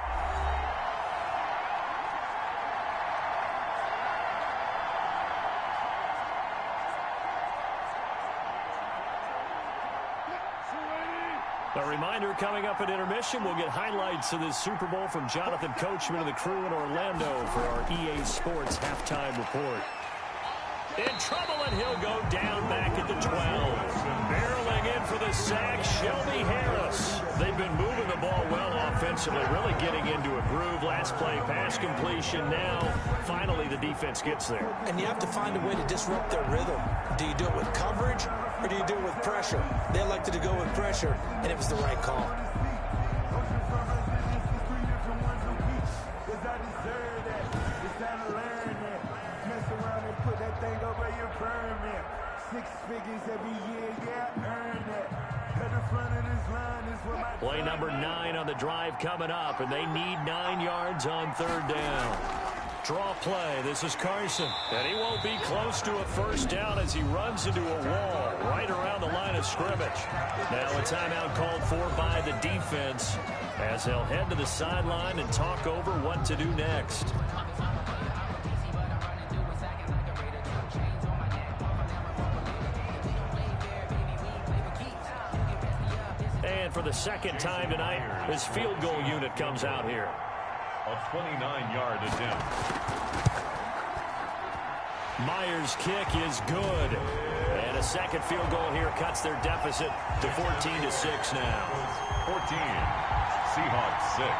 A reminder, coming up at intermission, we'll get highlights of this Super Bowl from Jonathan Coachman and the crew in Orlando for our EA Sports halftime report. In trouble, and he'll go down back at the 12. Barreling in for the sack, Shelby Harris. They've been moving the ball well offensively, really getting into a groove. Last play, pass completion. Now, finally, the defense gets there. And you have to find a way to disrupt their rhythm. Do you do it with coverage, or do you do it with pressure? They elected to go with pressure, and it was the right call. Play number 9 on the drive coming up, and they need 9 yards on 3rd down. Draw play. This is Carson. And he won't be close to a 1st down as he runs into a wall right around the line of scrimmage. Now a timeout called for by the defense as they'll head to the sideline and talk over what to do next. And for the 2nd time tonight, this field goal unit comes out here. A 29-yard attempt. Myers' kick is good. And a second field goal here cuts their deficit to 14-6 now. 14. Seahawks 6.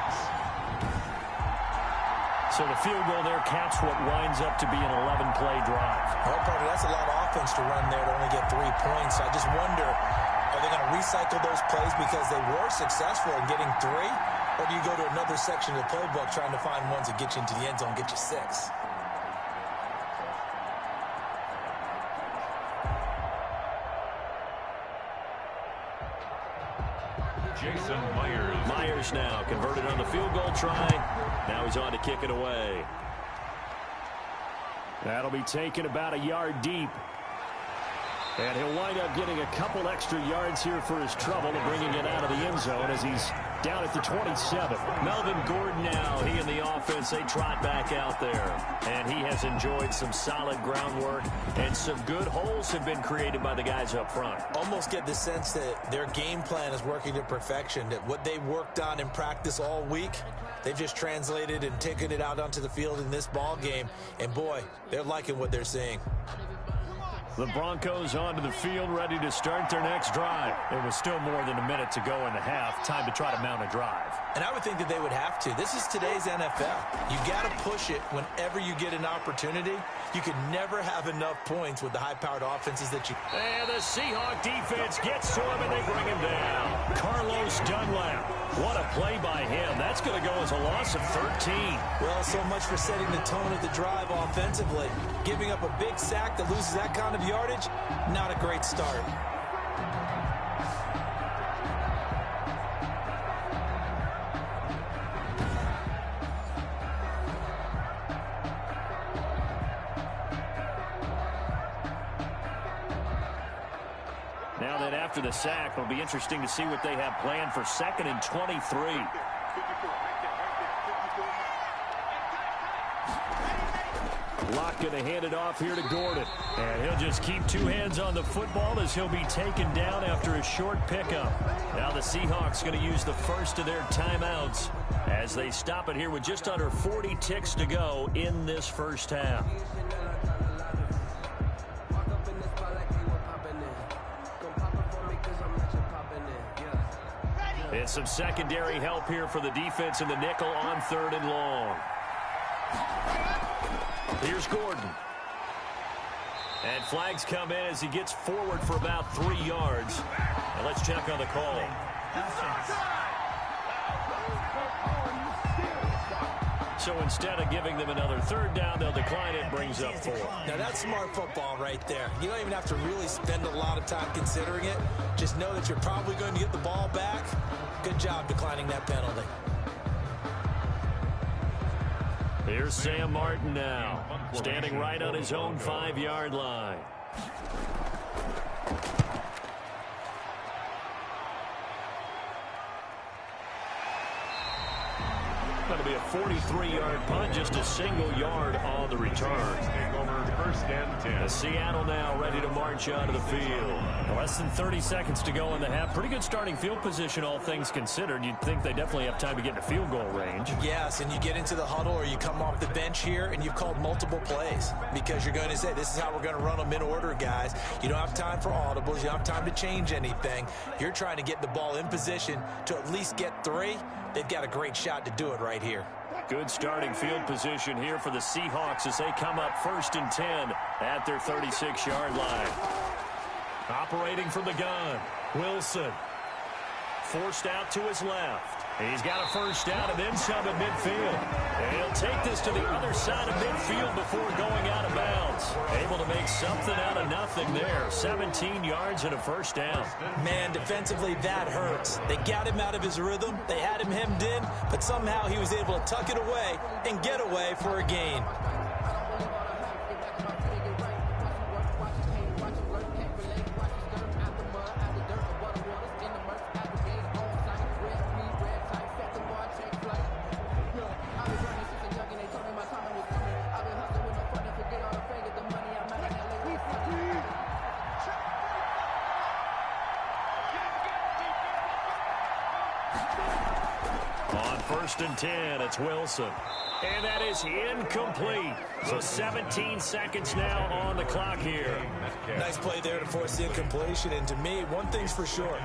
So the field goal there caps what winds up to be an 11-play drive. Well, partner, that's a lot of offense to run there to only get 3 points. I just wonder, are they going to recycle those plays because they were successful in getting 3? Or do you go to another section of the playbook trying to find ones that get you into the end zone, get you 6? Jason Myers. Myers now converted on the field goal try. Now he's on to kick it away. That'll be taken about a yard deep. And he'll wind up getting a couple extra yards here for his trouble and bringing it out of the end zone as he's down at the 27. Melvin Gordon now, he and the offense, they trot back out there. And he has enjoyed some solid groundwork, and some good holes have been created by the guys up front. Almost get the sense that their game plan is working to perfection, that what they worked on in practice all week, they've just translated and taken it out onto the field in this ball game. And boy, they're liking what they're seeing. The Broncos onto the field, ready to start their next drive. There was still more than a minute to go in the half. Time to try to mount a drive. And I would think that they would have to. This is today's NFL. You got to push it whenever you get an opportunity. You can never have enough points with the high-powered offenses that you... And the Seahawk defense gets to him, and they bring him down. Carlos Dunlap. What a play by him. That's going to go as a loss of 13. Well, so much for setting the tone of the drive offensively. Giving up a big sack that loses that kind of yardage, not a great start. Now that after the sack, it'll be interesting to see what they have planned for 2nd and 23. Locke going to hand it off here to Gordon. And he'll just keep 2 hands on the football as he'll be taken down after a short pickup. Now the Seahawks going to use the first of their timeouts as they stop it here with just under 40 ticks to go in this first half. And some secondary help here for the defense in the nickel on 3rd and long. Here's Gordon. And flags come in as he gets forward for about 3 yards. And let's check on the call. So instead of giving them another 3rd down, they'll decline it, brings up 4. Now that's smart football right there. You don't even have to really spend a lot of time considering it. Just know that you're probably going to get the ball back. Good job declining that penalty. Here's Sam Martin now, standing right on his own 5-yard line. Going to be a 43-yard punt, just a single yard on the return. Take over 1st and 10. Seattle now ready to march onto the field. Less than 30 seconds to go in the half. Pretty good starting field position, all things considered. You'd think they definitely have time to get into field goal range. Yes, and you get into the huddle or you come off the bench here and you've called multiple plays because you're going to say, this is how we're going to run them in order, guys. You don't have time for audibles. You don't have time to change anything. You're trying to get the ball in position to at least get 3. They've got a great shot to do it right here. Good starting field position here for the Seahawks as they come up 1st and 10 at their 36-yard line. Operating from the gun, Wilson. Forced out to his left. He's got a 1st down and then some at midfield. And he'll take this to the other side of midfield before going out of bounds. Able to make something out of nothing there. 17 yards and a 1st down. Man, defensively, that hurts. They got him out of his rhythm. They had him hemmed in, but somehow he was able to tuck it away and get away for a gain. first and 10. It's Wilson. And that is incomplete. So 17 seconds now on the clock here. Nice play there to force the incompletion. And to me, one thing's for sure.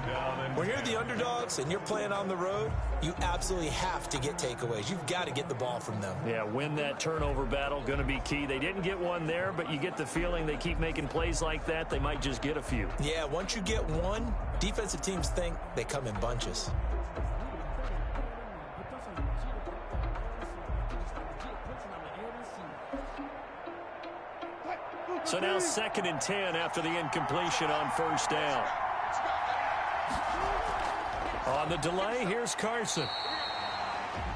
When you're the underdogs and you're playing on the road, you absolutely have to get takeaways. You've got to get the ball from them. Yeah, win that turnover battle, going to be key. They didn't get one there, but you get the feeling they keep making plays like that, they might just get a few. Yeah, once you get one, defensive teams think they come in bunches. So now 2nd and 10 after the incompletion on first down. On the delay, here's Carson.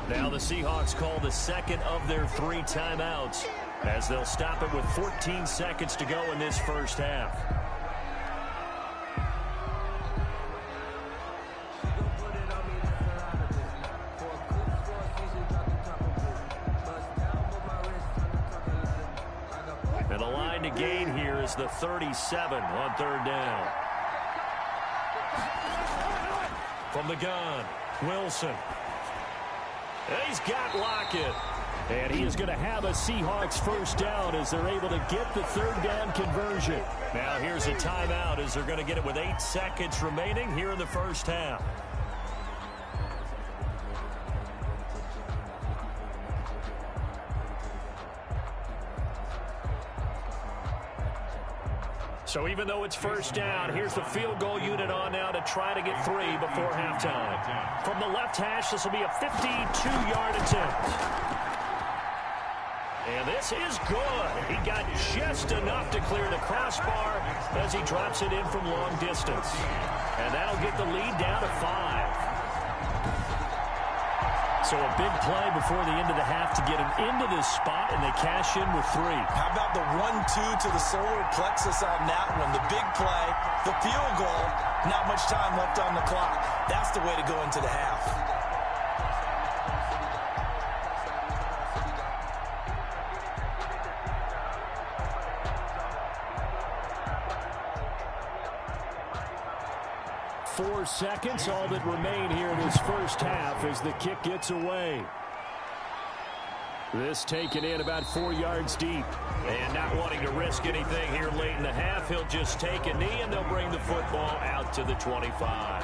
Now the Seahawks call the second of their 3 timeouts as they'll stop it with 14 seconds to go in this first half. And the line to gain here is the 37 on 3rd down. From the gun, Wilson. He's got Lockett. And he is going to have a Seahawks first down as they're able to get the 3rd down conversion. Now here's a timeout as they're going to get it with 8 seconds remaining here in the first half. So even though it's first down, here's the field goal unit on now to try to get 3 before halftime. From the left hash, this will be a 52-yard attempt. And this is good. He got just enough to clear the crossbar as he drops it in from long distance. And that'll get the lead down to 5. So a big play before the end of the half to get him into this spot, and they cash in with 3. How about the 1-2 to the solar plexus on that one? The big play, the field goal, not much time left on the clock. That's the way to go into the half. Four seconds, all that remain here in this first half as the kick gets away. This taken in about 4 yards deep. And not wanting to risk anything here late in the half, he'll just take a knee and they'll bring the football out to the 25.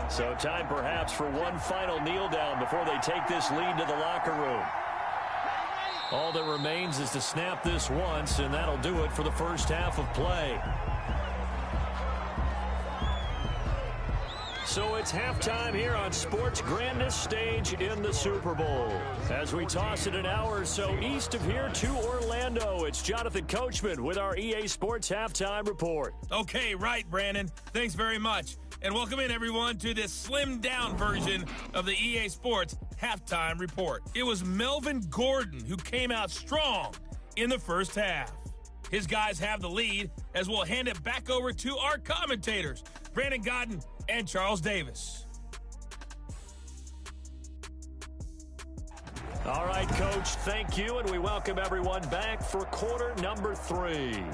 So time perhaps for one final kneel down before they take this lead to the locker room. All that remains is to snap this once, and that'll do it for the first half of play. So it's halftime here on sports' grandest stage in the Super Bowl. As we toss it an hour or so east of here to Orlando, it's Jonathan Coachman with our EA Sports Halftime Report. Okay, right, Brandon. Thanks very much. And welcome in, everyone, to this slimmed-down version of the EA Sports Halftime Report. It was Melvin Gordon who came out strong in the first half. His guys have the lead as we'll hand it back over to our commentators, Brandon Godden and Charles Davis. All right, Coach, thank you, and we welcome everyone back for quarter number 3.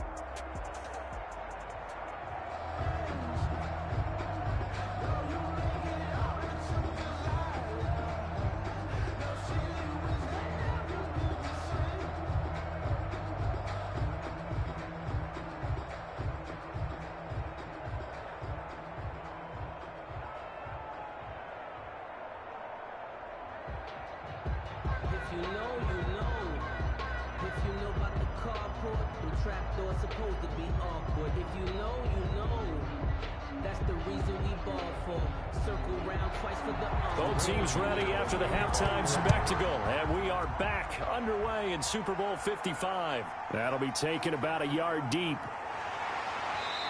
Both teams ready after the halftime spectacle, and we are back underway in Super Bowl 55. That'll be taken about a yard deep.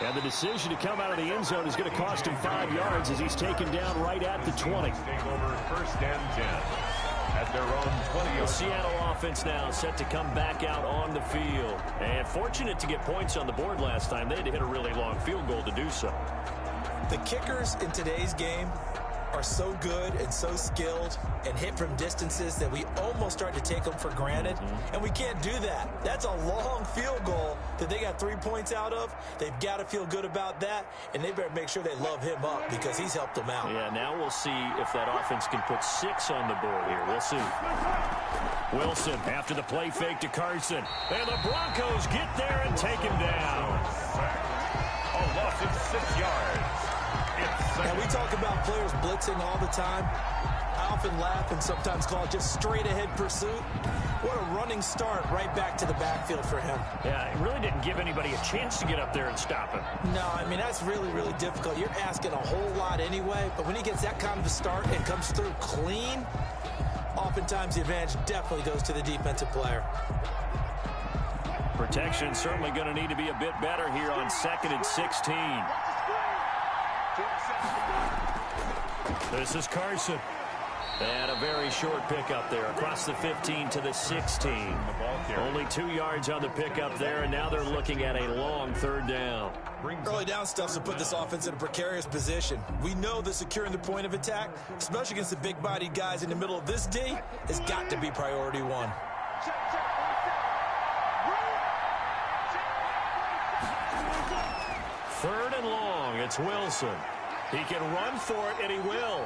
And the decision to come out of the end zone is going to cost him 5 yards as he's taken down right at the 20. Take over first and 10 at their own 20. The Seattle offense now set to come back out on the field. And fortunate to get points on the board last time. They had to hit a really long field goal to do so. The kickers in today's game are so good and so skilled and hit from distances that we almost start to take them for granted, and we can't do that. That's a long field goal that they got 3 points out of. They've got to feel good about that, and they better make sure they love him up because he's helped them out. Yeah, now we'll see if that offense can put 6 on the board here. We'll see. Wilson after the play fake to Carson, and the Broncos get there and take him down. A loss of 6 yards. And we talk about players blitzing all the time. I often laugh and sometimes call it just straight-ahead pursuit. What a running start right back to the backfield for him. Yeah, it really didn't give anybody a chance to get up there and stop him. No, I mean, that's really, really difficult. You're asking a whole lot anyway, but when he gets that kind of a start and comes through clean, oftentimes the advantage definitely goes to the defensive player. Protection certainly going to need to be a bit better here on 2nd and 16. This is Carson. And a very short pickup there across the 15 to the 16. Only 2 yards on the pickup there, and now they're looking at a long 3rd down. Early down stuff to put this offense in a precarious position. We know that securing the point of attack, especially against the big-bodied guys in the middle of this D, has got to be priority 1. Third and long, it's Wilson. He can run for it, and he will.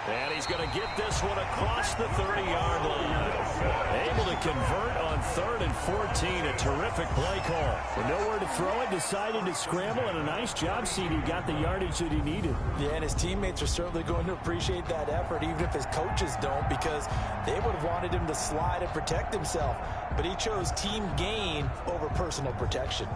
And he's going to get this one across the 30-yard line. Able to convert on 3rd and 14. A terrific play call. With nowhere to throw it, decided to scramble, and a nice job, CD. Got the yardage that he needed. Yeah, and his teammates are certainly going to appreciate that effort, even if his coaches don't, because they would have wanted him to slide and protect himself. But he chose team gain over personal protection.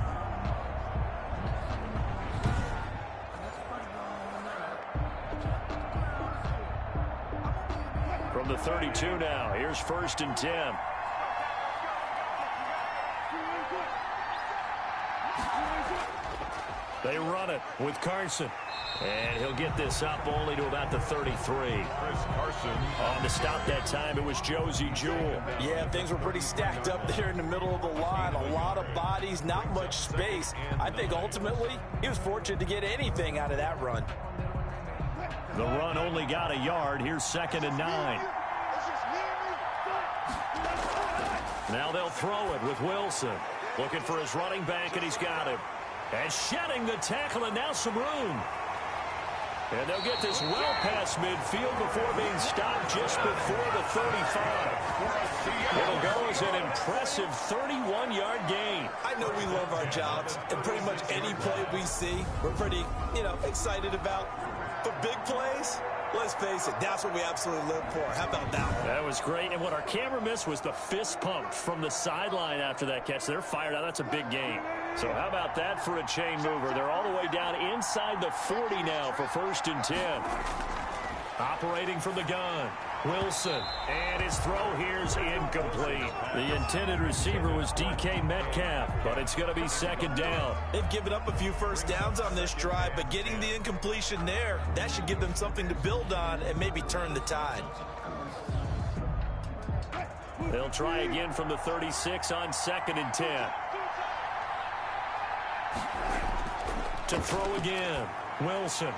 From the 32 now, here's 1st and 10. They run it with Carson. And he'll get this up only to about the 33. Carson. On to stop that time, it was Josie Jewell. Yeah, things were pretty stacked up there in the middle of the line. A lot of bodies, not much space. I think ultimately he was fortunate to get anything out of that run. The run only got a yard. Here's 2nd and 9. Now they'll throw it with Wilson. Looking for his running back, and he's got him. And shedding the tackle, and now some room. And they'll get this well past midfield before being stopped just before the 35. It'll go as an impressive 31-yard gain. I know we love our jobs, and pretty much any play we see, we're pretty, excited about. But big plays, let's face it, that's what we absolutely live for. How about that one? That was great. And what our camera missed was the fist pump from the sideline after that catch. They're fired out. That's a big gain. So how about that for a chain mover? They're all the way down inside the 40 now for 1st and 10. Operating from the gun, Wilson. And his throw here's incomplete. The intended receiver was DK Metcalf, but it's going to be 2nd down. They've given up a few first downs on this drive, but getting the incompletion there, that should give them something to build on and maybe turn the tide. They'll try again from the 36 on 2nd and 10. To throw again, Wilson.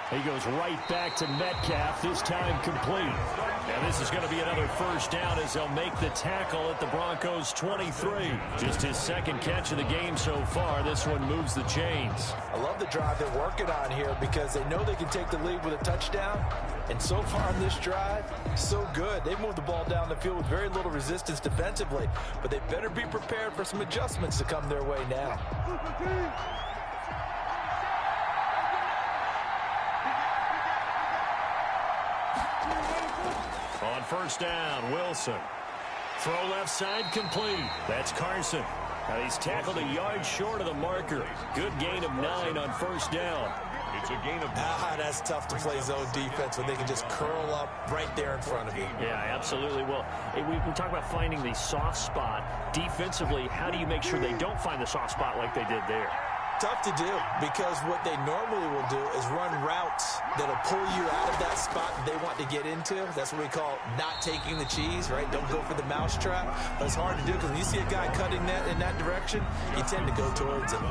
He goes right back to Metcalf, this time complete. And this is going to be another first down as they'll make the tackle at the Broncos' 23. Just his 2nd catch of the game so far. This one moves the chains. I love the drive they're working on here because they know they can take the lead with a touchdown. And so far on this drive, so good. They moved the ball down the field with very little resistance defensively. But they better be prepared for some adjustments to come their way now. On 1st down, Wilson. Throw left side complete. That's Carson. Now he's tackled a yard short of the marker. Good gain of 9 on 1st down. It's a gain of 9. That's tough to play zone defense when they can just curl up right there in front of you. Yeah, absolutely. Well, we talk about finding the soft spot. Defensively, how do you make sure they don't find the soft spot like they did there? Tough to do, because what they normally will do is run routes that'll pull you out of that spot that they want to get into. That's what we call not taking the cheese, right? Don't go for the mousetrap. But it's hard to do, because when you see a guy cutting that in that direction, you tend to go towards him.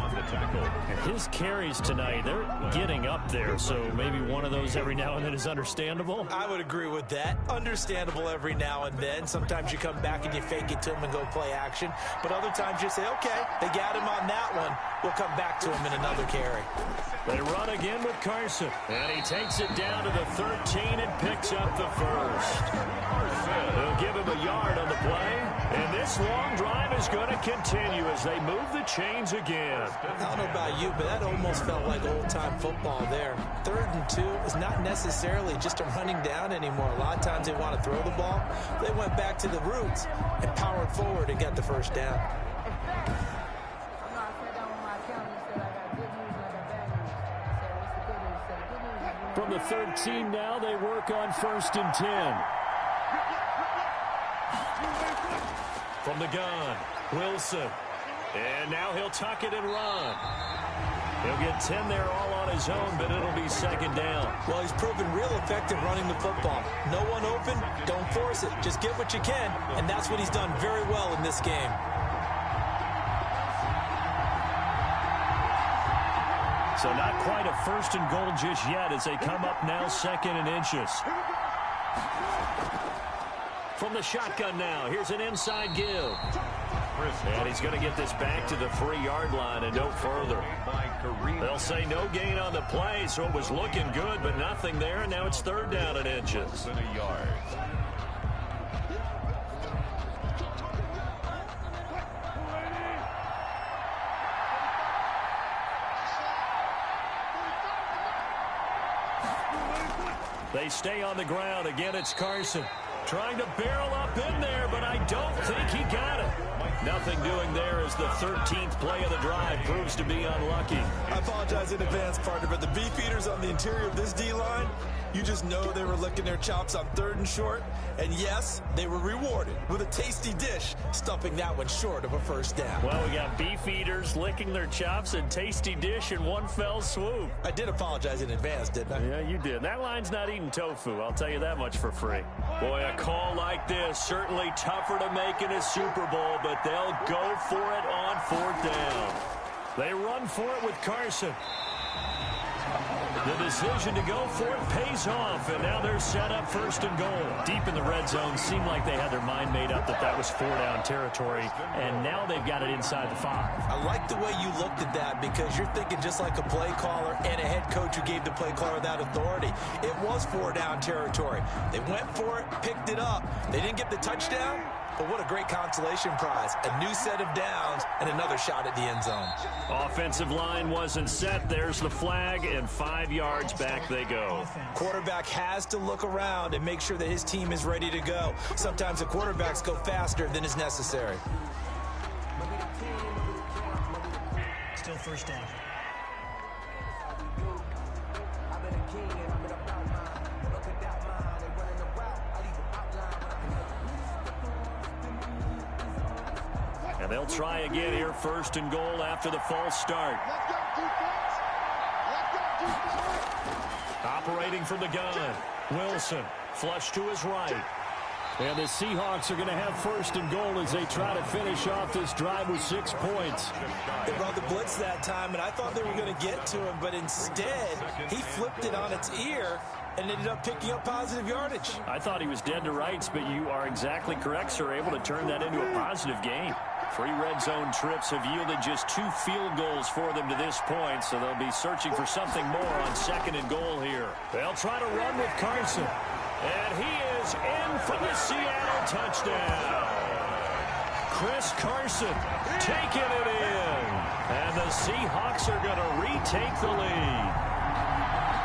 His carries tonight, they're getting up there, so maybe one of those every now and then is understandable. I would agree with that. Understandable every now and then. Sometimes you come back and you fake it to him and go play action. But other times you say, okay, they got him on that one. We'll come back to him in another carry. They run again with Carson. And he takes it down to the 13 and picks up the first. They'll give him a yard on the play. And this long drive is going to continue as they move the chains again. I don't know about you, but that almost felt like old-time football there. 3rd and 2 is not necessarily just a running down anymore. A lot of times they want to throw the ball. They went back to the roots and powered forward and got the first down. From the 13 now, they work on 1st and 10. From the gun, Wilson. And now he'll tuck it and run. He'll get 10 there all on his own, but it'll be 2nd down. Well, he's proven real effective running the football. No one open, don't force it. Just get what you can, and that's what he's done very well in this game. So not quite a 1st and goal just yet as they come up now 2nd and inches. From the shotgun now, here's an inside give. And he's going to get this back to the 3-yard line and no further. They'll say no gain on the play, so it was looking good, but nothing there, and now it's 3rd down and inches. They stay on the ground. Again, it's Carson. Trying to barrel up in there, but I don't think he got it. Nothing doing there as the 13th play of the drive proves to be unlucky. I apologize in advance, partner, but the beefeaters on the interior of this D-line, you just know they were licking their chops on 3rd and short. And yes, they were rewarded with a tasty dish, stuffing that one short of a 1st down. Well, we got beefeaters licking their chops and tasty dish in one fell swoop. I did apologize in advance, didn't I? Yeah, you did. That line's not eating tofu. I'll tell you that much for free. Boy, a call like this, certainly tougher to make in a Super Bowl, but they'll go for it on 4th down. They run for it with Carson. The decision to go for it pays off, and now they're set up 1st and goal. Deep in the red zone, seemed like they had their mind made up that that was 4-down territory, and now they've got it inside the 5. I like the way you looked at that, because you're thinking just like a play caller and a head coach who gave the play caller that authority. It was 4-down territory. They went for it, picked it up. They didn't get the touchdown, but what a great consolation prize. A new set of downs and another shot at the end zone. Offensive line wasn't set. There's the flag, and 5 yards back they go. Quarterback has to look around and make sure that his team is ready to go. Sometimes the quarterbacks go faster than is necessary. Still 1st down. And they'll try again here, 1st and goal after the false start. Operating from the gun, Wilson, flush to his right. And the Seahawks are going to have 1st and goal as they try to finish off this drive with 6 points. They brought the blitz that time, and I thought they were going to get to him, but instead, he flipped it on its ear and ended up picking up positive yardage. I thought he was dead to rights, but you are exactly correct, sir, able to turn that into a positive gain. 3 red zone trips have yielded just 2 field goals for them to this point, so they'll be searching for something more on 2nd and goal here. They'll try to run with Carson, and he is in for the Seattle touchdown. Chris Carson taking it in, and the Seahawks are going to retake the lead.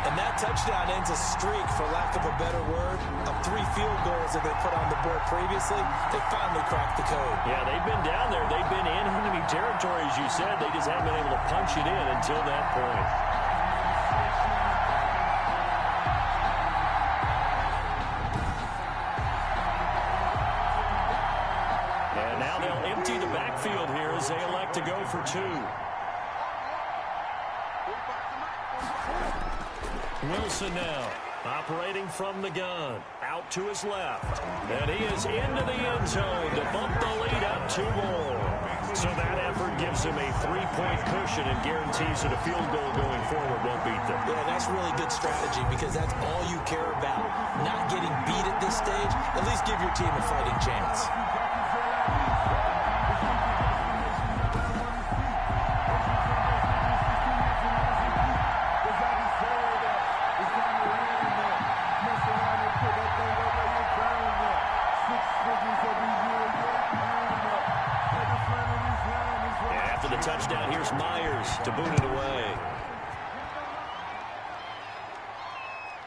And that touchdown ends a streak, for lack of a better word, of 3 field goals that they put on the board previously. They finally cracked the code. Yeah, they've been down there. They've been in enemy territory, as you said. They just haven't been able to punch it in until that point. And now they'll empty the backfield here as they elect to go for 2. Wilson now, operating from the gun, out to his left. And he is into the end zone to bump the lead up 2 more. So that effort gives him a 3-point cushion and guarantees that a field goal going forward won't beat them. Yeah, that's really good strategy because that's all you care about. Not getting beat at this stage, at least give your team a fighting chance. Touchdown, here's Myers to boot it away.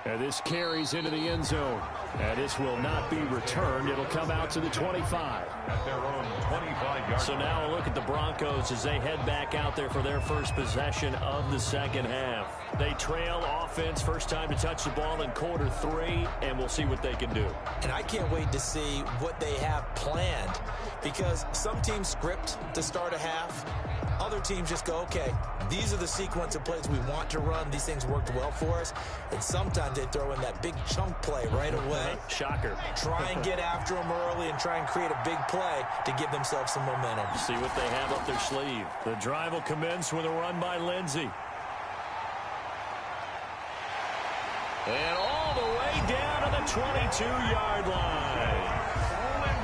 And this carries into the end zone. And this will not be returned. It'll come out to the 25. At their own 25-yard. So now a look at the Broncos as they head back out there for their first possession of the second half. They trail offense, first time to touch the ball in quarter 3, and we'll see what they can do. And I can't wait to see what they have planned because some teams script to start a half. Other teams just go, okay, these are the sequence of plays we want to run. These things worked well for us. And sometimes they throw in that big chunk play right away. Shocker. Try and get after them early and try and create a big play to give themselves some momentum. See what they have up their sleeve. The drive will commence with a run by Lindsey. And all the way down to the 22-yard line.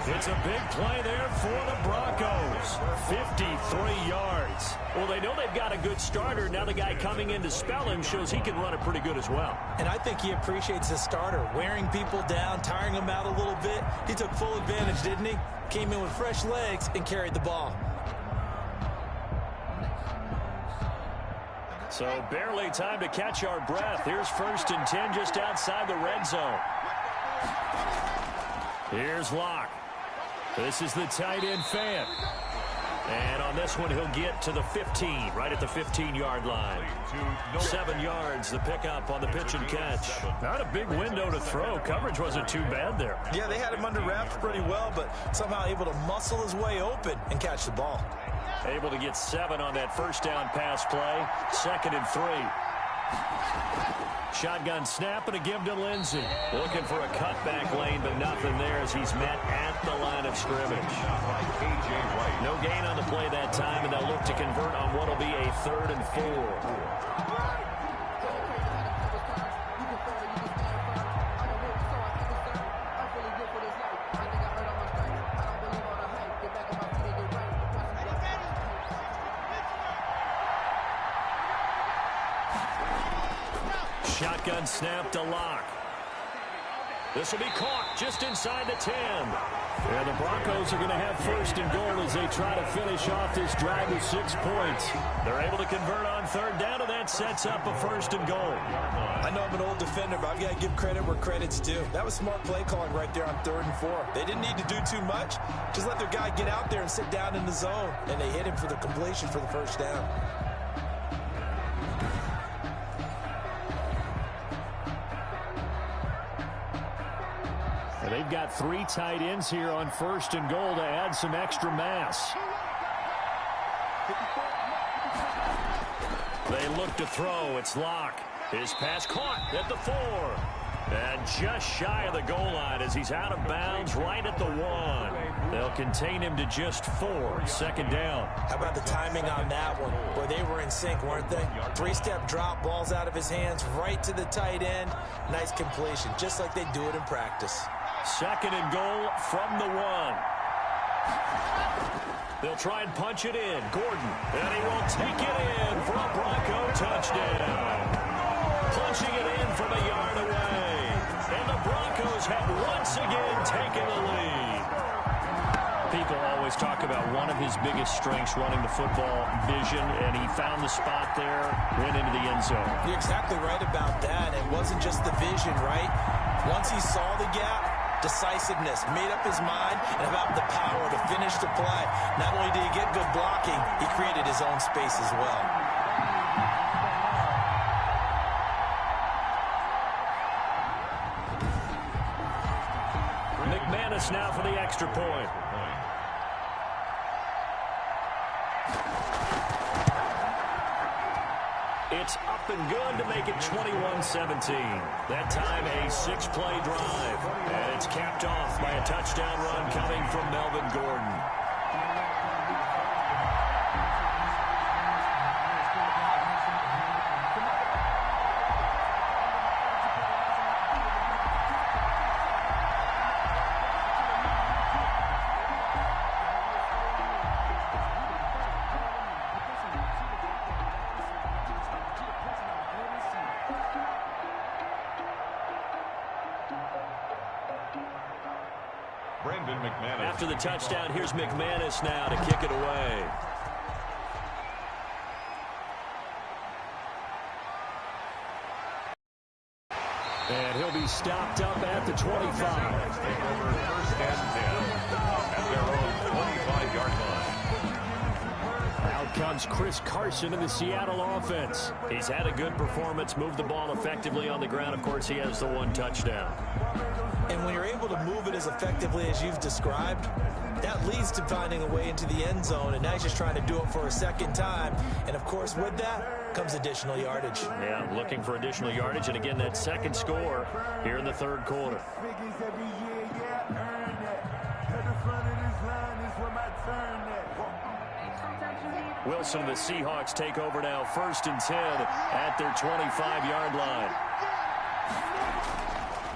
It's a big play there for the Broncos. 53 yards. Well, they know they've got a good starter. Now the guy coming in to spell him shows he can run it pretty good as well. And I think he appreciates his starter, wearing people down, tiring them out a little bit. He took full advantage, didn't he? Came in with fresh legs and carried the ball. So barely time to catch our breath. Here's 1st and 10 just outside the red zone. Here's Locke. This is the tight end fan. And on this one, he'll get to the 15, right at the 15-yard line. 7 yards, the pickup on the pitch and catch. Not a big window to throw. Coverage wasn't too bad there. Yeah, they had him under wraps pretty well, but somehow able to muscle his way open and catch the ball. Able to get 7 on that first down pass play. 2nd and 3. Shotgun snap and a give to Lindsey. Looking for a cutback lane, but nothing there as he's met at the line of scrimmage. No gain on the play that time, and they'll look to convert on what will be a 3rd and 4. Shotgun snap to Locke. This will be caught just inside the 10. And the Broncos are going to have 1st and goal as they try to finish off this drive with 6 points. They're able to convert on 3rd down, and that sets up a 1st and goal. I know I'm an old defender, but I've got to give credit where credit's due. That was smart play calling right there on 3rd and 4. They didn't need to do too much. Just let their guy get out there and sit down in the zone, and they hit him for the completion for the 1st down. They've got 3 tight ends here on 1st and goal to add some extra mass. They look to throw. It's Locke. His pass caught at the 4. And just shy of the goal line as he's out of bounds right at the 1. They'll contain him to just 4. 2nd down. How about the timing on that one? Boy, they were in sync, weren't they? 3-step drop, balls out of his hands, right to the tight end. Nice completion, just like they do it in practice. 2nd and goal from the 1. They'll try and punch it in. Gordon, and he will take it in for a Bronco touchdown. Punching it in from a yard away. And the Broncos have once again taken the lead. People always talk about one of his biggest strengths running the football, vision, and he found the spot there, went into the end zone. You're exactly right about that. It wasn't just the vision, right? Once he saw the gap, decisiveness, made up his mind, and about the power to finish the play. Not only did he get good blocking, he created his own space as well. McManus now for the extra point. It's up and good to make it 21-17. That time a 6-play drive. And it's capped off by a touchdown run coming from Melvin Gordon. After the touchdown, here's McManus now to kick it away. And he'll be stopped up at the 25. Take over first and 10 at their own 25-yard line. Out comes Chris Carson in the Seattle offense. He's had a good performance, moved the ball effectively on the ground. Of course, he has the one touchdown. And when you're able to move it as effectively as you've described, that leads to finding a way into the end zone, and now he's just trying to do it for a second time. And, of course, with that comes additional yardage. Yeah, looking for additional yardage, and again, that second score here in the third quarter. Wilson, the Seahawks take over now, 1st and 10 at their 25-yard line.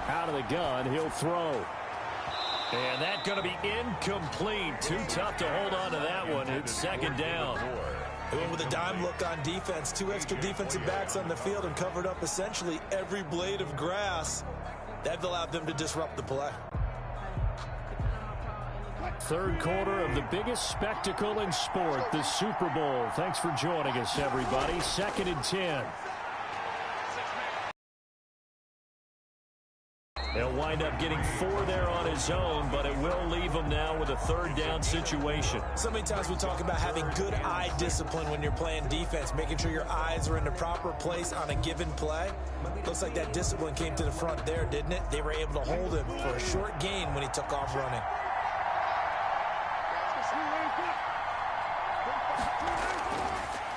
Out of the gun, he'll throw. And that's going to be incomplete. Too tough to hold on to that one. It's 2nd down. They went with a dime look on defense. 2 extra defensive backs on the field and covered up essentially every blade of grass. That allowed them to disrupt the play. Third quarter of the biggest spectacle in sport, the Super Bowl. Thanks for joining us, everybody. 2nd and 10. He'll wind up getting 4 there on his own, but it will leave him now with a 3rd down situation. So many times we talk about having good eye discipline when you're playing defense, making sure your eyes are in the proper place on a given play. Looks like that discipline came to the front there, didn't it? They were able to hold him for a short gain when he took off running.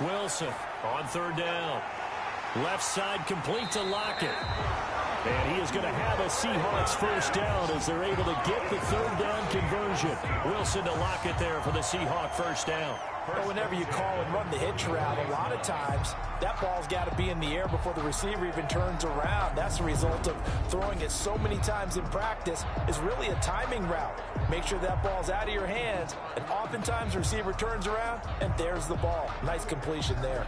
Wilson on 3rd down. Left side complete to Lockett. And he is going to have a Seahawks 1st down as they're able to get the 3rd down conversion. Wilson to Lockett there for the Seahawk 1st down. But whenever you call and run the hitch route, a lot of times that ball's got to be in the air before the receiver even turns around. That's the result of throwing it so many times in practice. Is really a timing route. Make sure that ball's out of your hands, and oftentimes the receiver turns around, and there's the ball. Nice completion there.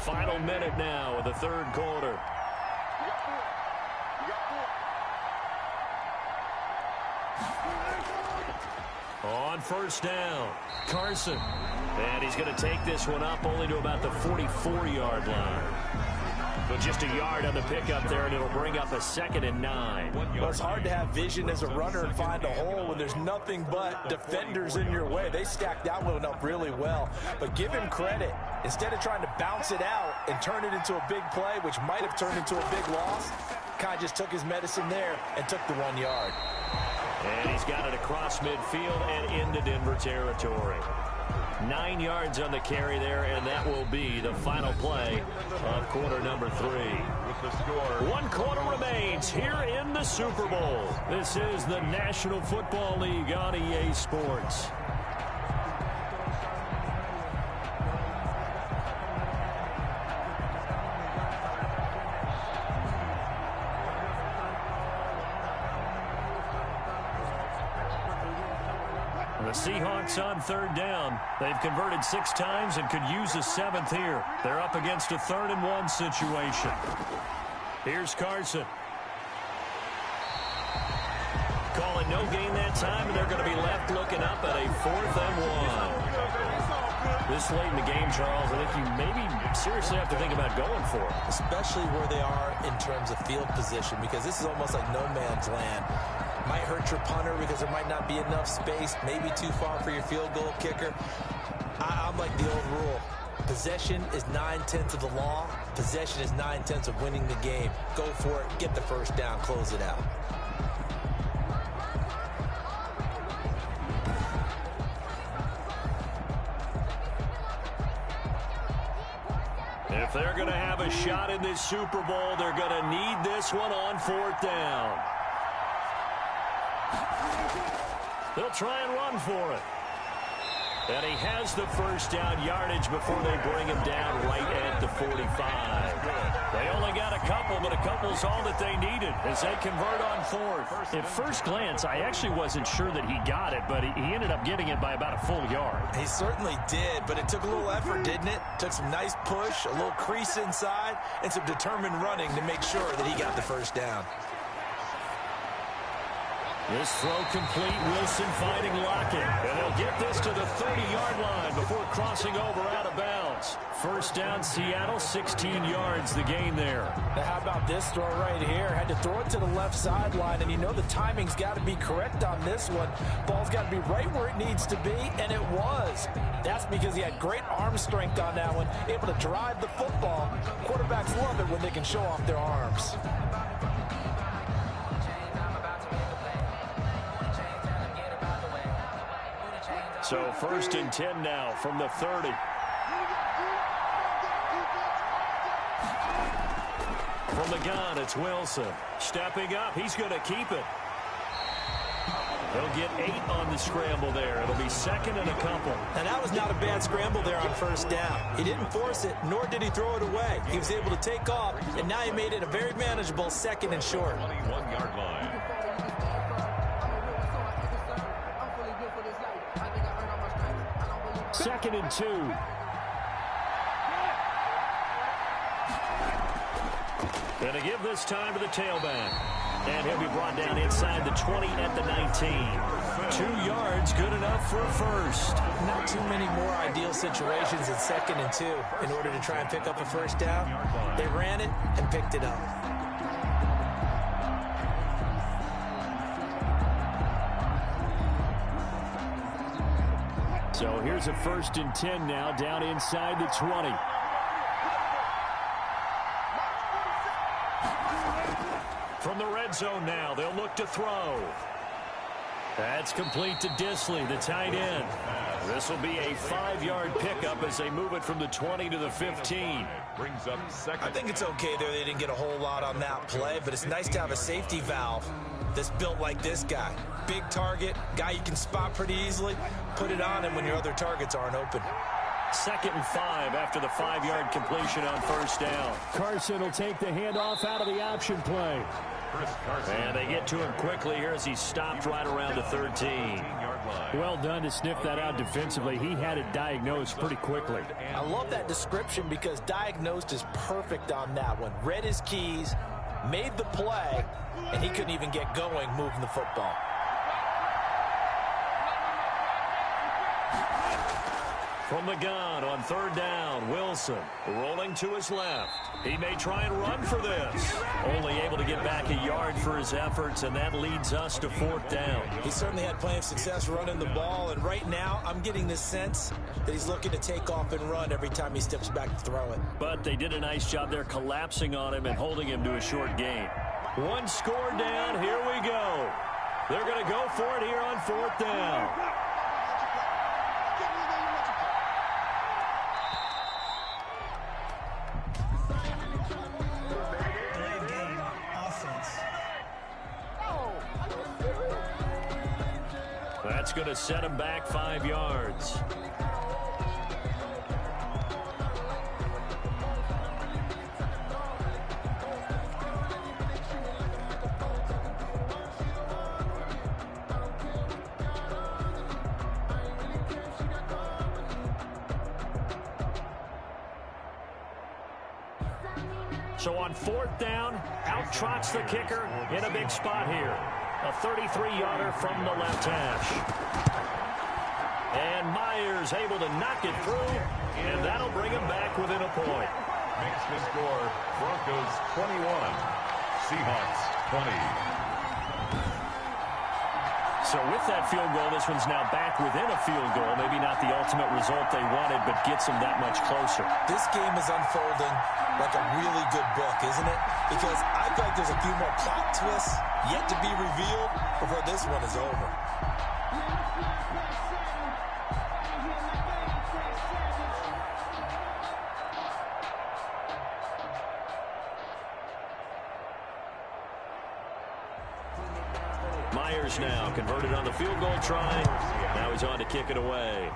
Final minute now of the 3rd quarter. On 1st down, Carson. And he's going to take this one up only to about the 44-yard line. But just a yard on the pickup there, and it'll bring up a 2nd and 9. Well, it's hard to have vision as a runner and find a hole when there's nothing but defenders in your way. They stacked that one up really well. But give him credit. Instead of trying to bounce it out and turn it into a big play, which might have turned into a big loss, kind of just took his medicine there and took the 1 yard. And he's got it across midfield and into Denver territory. 9 yards on the carry there, and that will be the final play of quarter number 3. With the score, 1 quarter remains here in the Super Bowl. This is the National Football League on EA Sports. The Seahawks on 3rd down. They've converted 6 times and could use a 7th here. They're up against a 3rd and 1 situation. Here's Carson. Calling no gain that time, and they're going to be left looking up at a 4th and 1. This late in the game, Charles, I think you maybe seriously have to think about going for it. Especially where they are in terms of field position, because this is almost like no man's land. Might hurt your punter because there might not be enough space, maybe too far for your field goal kicker. I'm like the old rule. Possession is 9/10 of the law. Possession is 9/10 of winning the game. Go for it. Get the 1st down. Close it out. If they're going to have a shot in this Super Bowl, they're going to need this one on 4th down. They'll try and run for it. And he has the first down yardage before they bring him down right at the 45. They only got a couple, but a couple's all that they needed as they convert on 4th. At first glance, I actually wasn't sure that he got it, but he ended up getting it by about a full yard. He certainly did, but it took a little effort, didn't it? Took some nice push, a little crease inside, and some determined running to make sure that he got the first down. This throw complete. Wilson finding Lockett. And they'll get this to the 30-yard line before crossing over out of bounds. First down, Seattle, 16 yards, the gain there. Now how about this throw right here? Had to throw it to the left sideline, and you know the timing's got to be correct on this one. Ball's got to be right where it needs to be, and it was. That's because he had great arm strength on that one, able to drive the football. Quarterbacks love it when they can show off their arms. So first and 10 now from the 30. From the gun, it's Wilson. Stepping up, he's going to keep it. They'll get 8 on the scramble there. It'll be second and a couple. And that was not a bad scramble there on first down. He didn't force it, nor did he throw it away. He was able to take off, and now he made it a very manageable second and short. 21-yard line. Second and 2. Going to give this time to the tailback. And he'll be brought down inside the 20 at the 19. 2 yards, good enough for a first. Not too many more ideal situations in second and 2 in order to try and pick up a first down. They ran it and picked it up. So here's a first and 10 now down inside the 20. From the red zone now, they'll look to throw. That's complete to Disley, the tight end. This will be a 5-yard pickup as they move it from the 20 to the 15. Brings up second. I think it's okay there. They didn't get a whole lot on that play, but it's nice to have a safety valve that's built like this guy. Big target, guy you can spot pretty easily. Put it on him when your other targets aren't open. Second and 5 after the 5-yard completion on first down. Carson will take the handoff out of the option play. Chris Carson. And they get to him quickly here as he stopped right around the 13. 13-yard line. Well done to sniff that out defensively. He had it diagnosed pretty quickly. I love that description because diagnosed is perfect on that one. Read his keys, made the play, and he couldn't even get going moving the football. From the gun on third down, Wilson rolling to his left. He may try and run for this. Only able to get back a yard for his efforts, and that leads us to fourth down. He certainly had plenty of success running the ball, and right now I'm getting this sense that he's looking to take off and run every time he steps back to throw it. But they did a nice job there collapsing on him and holding him to a short gain. One score down, here we go. They're going to go for it here on fourth down. That's going to set him back 5 yards. So on fourth down, out trots the kicker in a big spot here. A 33-yarder from the left hash. And Myers able to knock it through, and that'll bring him back within a point. Makes the score Broncos 21, Seahawks 20. So with that field goal, this one's now back within a field goal. Maybe not the ultimate result they wanted, but gets them that much closer. This game is unfolding like a really good book, isn't it? Because I feel like there's a few more plot twists yet to be revealed before this one is over. Myers now converted on the field goal try. Now he's on to kick it away.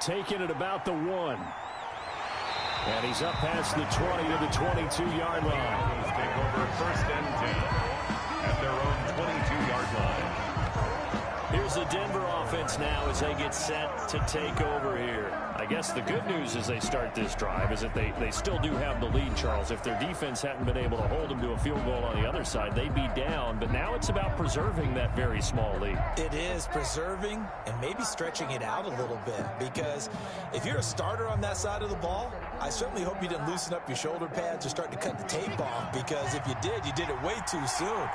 Taking it about the 1. And he's up past the 20 to the 22-yard line. Take over 1st and 10 at their own 22-yard line. Here's the Denver offense now as they get set to take over here. I guess the good news as they start this drive is that they still do have the lead, Charles. If their defense hadn't been able to hold them to a field goal on the other side, they'd be down. But now it's about preserving that very small lead. It is preserving and maybe stretching it out a little bit, because if you're a starter on that side of the ball, I certainly hope you didn't loosen up your shoulder pads or start to cut the tape off, because if you did, you did it way too soon.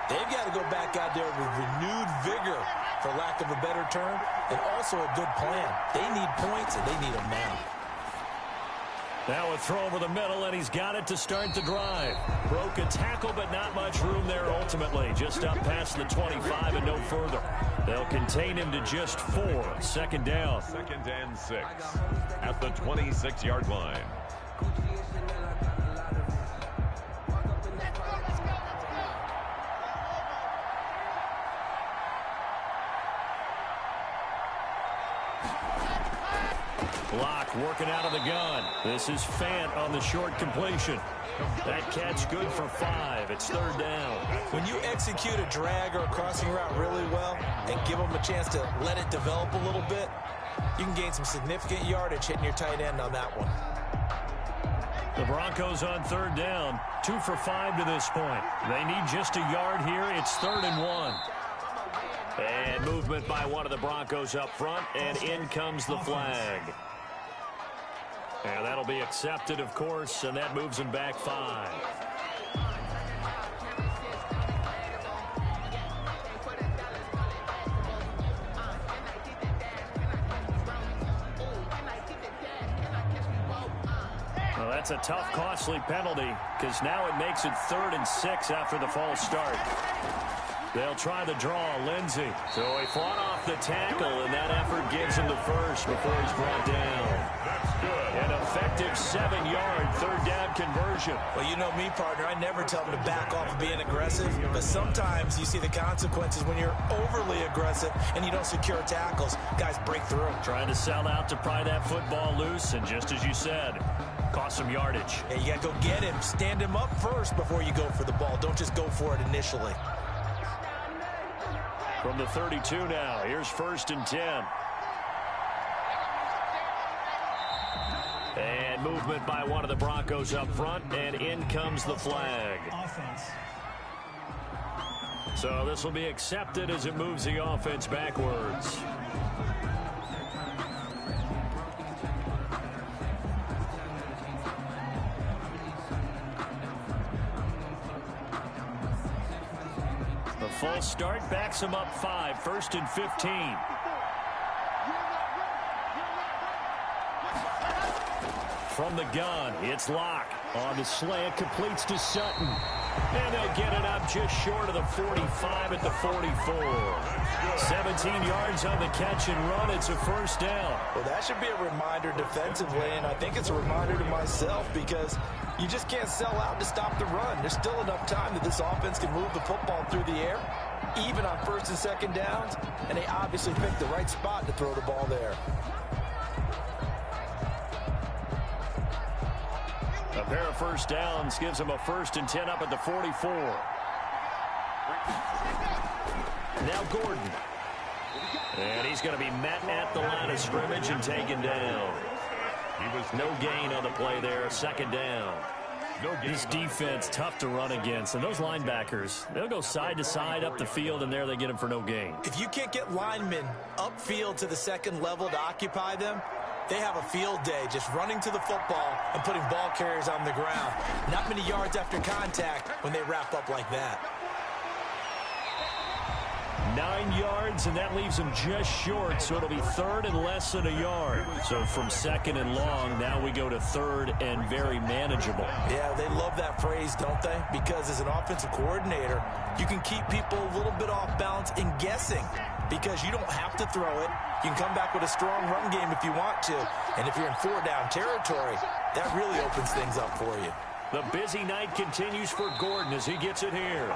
They've got to go back out there with renewed vigor, for lack of a better term, and also a good plan. They need points, and they need them now. Now a throw over the middle, and he's got it to start the drive. Broke a tackle, but not much room there ultimately. Just up past the 25 and no further. They'll contain him to just 4. 2nd down. 2nd and 6 at the 26-yard line. Block working out of the gun. This is Fant on the short completion. That catch good for 5. It's 3rd down. When you execute a drag or a crossing route really well and give them a chance to let it develop a little bit, you can gain some significant yardage hitting your tight end on that one. The Broncos on 3rd down. 2 for 5 to this point. They need just a yard here. It's 3rd and 1. And movement by one of the Broncos up front, and in comes the flag. And that'll be accepted, of course, and that moves him back 5. Well, that's a tough, costly penalty, because now it makes it 3rd and 6 after the false start. They'll try the draw, Lindsey. So he fought off the tackle, and that effort gives him the first before he's brought down. That's good. An effective 7-yard 3rd down conversion. Well, you know me, partner. I never tell them to back off of being aggressive, but sometimes you see the consequences when you're overly aggressive and you don't secure tackles. Guys break through. Trying to sell out to pry that football loose, and just as you said, cost some yardage. Yeah, you got to go get him. Stand him up first before you go for the ball. Don't just go for it initially. From the 32 now, here's 1st and 10. And movement by one of the Broncos up front, and in comes the flag. Offense. So this will be accepted as it moves the offense backwards. The full start backs him up 5, 1st and 15. From the gun, it's Locke. On the slant, completes to Sutton. And they'll get it up just short of the 45 at the 44. 17 yards on the catch and run. It's a 1st down. Well, that should be a reminder defensively, and I think it's a reminder to myself, because you just can't sell out to stop the run. There's still enough time that this offense can move the football through the air, even on 1st and 2nd downs, and they obviously picked the right spot to throw the ball there. A pair of 1st downs gives him a 1st and 10 up at the 44. Now Gordon. And he's going to be met at the line of scrimmage and taken down. No gain on the play there, 2nd down. This defense tough to run against, and those linebackers, they'll go side to side up the field, and there they get him for no gain. If you can't get linemen upfield to the 2nd level to occupy them, they have a field day just running to the football and putting ball carriers on the ground. Not many yards after contact when they wrap up like that. 9 yards, and that leaves him just short, so it'll be 3rd and less than a yard. So from 2nd and long, now we go to 3rd and very manageable. Yeah, they love that phrase, don't they? Because as an offensive coordinator, you can keep people a little bit off balance and guessing, because you don't have to throw it. You can come back with a strong run game if you want to. And if you're in 4-down territory, that really opens things up for you. The busy night continues for Gordon as he gets it here.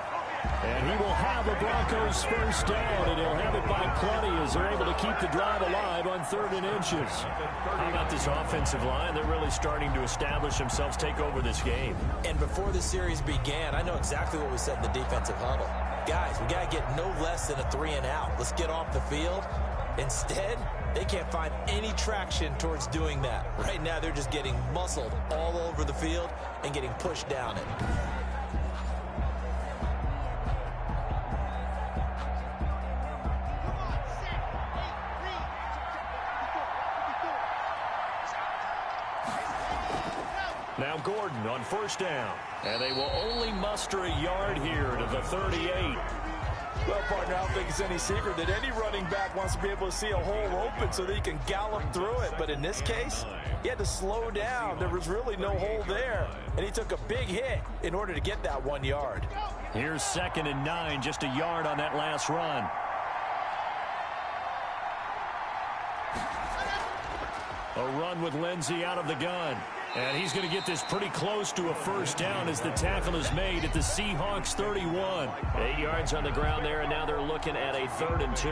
And he will have the Broncos first down, and he'll have it by plenty as they're able to keep the drive alive on 3rd and inches. How about this offensive line? They're really starting to establish themselves, take over this game. And before the series began, I know exactly what was said in the defensive huddle. Guys, we got to get no less than a 3-and-out. Let's get off the field. Instead, they can't find any traction towards doing that. Right now, they're just getting muscled all over the field and getting pushed down it. Now Gordon on 1st down. And they will only muster a yard here to the 38. Well, partner, I don't think it's any secret that any running back wants to be able to see a hole open so that he can gallop through it. But in this case, he had to slow down. There was really no hole there. And he took a big hit in order to get that 1 yard. Here's 2nd and 9, just a yard on that last run. A run with Lindsey out of the gun. And he's going to get this pretty close to a first down as the tackle is made at the Seahawks 31. 8 yards on the ground there, and now they're looking at a 3rd and 2.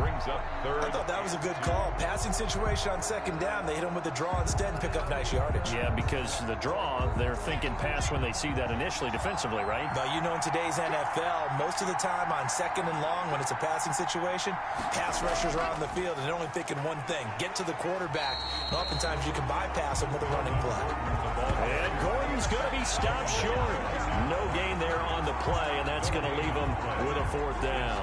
Brings up 3rd. I thought that was a good call. Passing situation on 2nd down. They hit him with the draw instead and pick up nice yardage. Yeah, because the draw, they're thinking pass when they see that initially defensively, right? But you know, in today's NFL, most of the time on 2nd and long, when it's a passing situation, pass rushers are on the field and they're only thinking one thing: get to the quarterback. And oftentimes you can bypass him with a running play. And Gordon's going to be stopped short. No gain there on the play, and that's going to leave him with a 4th down.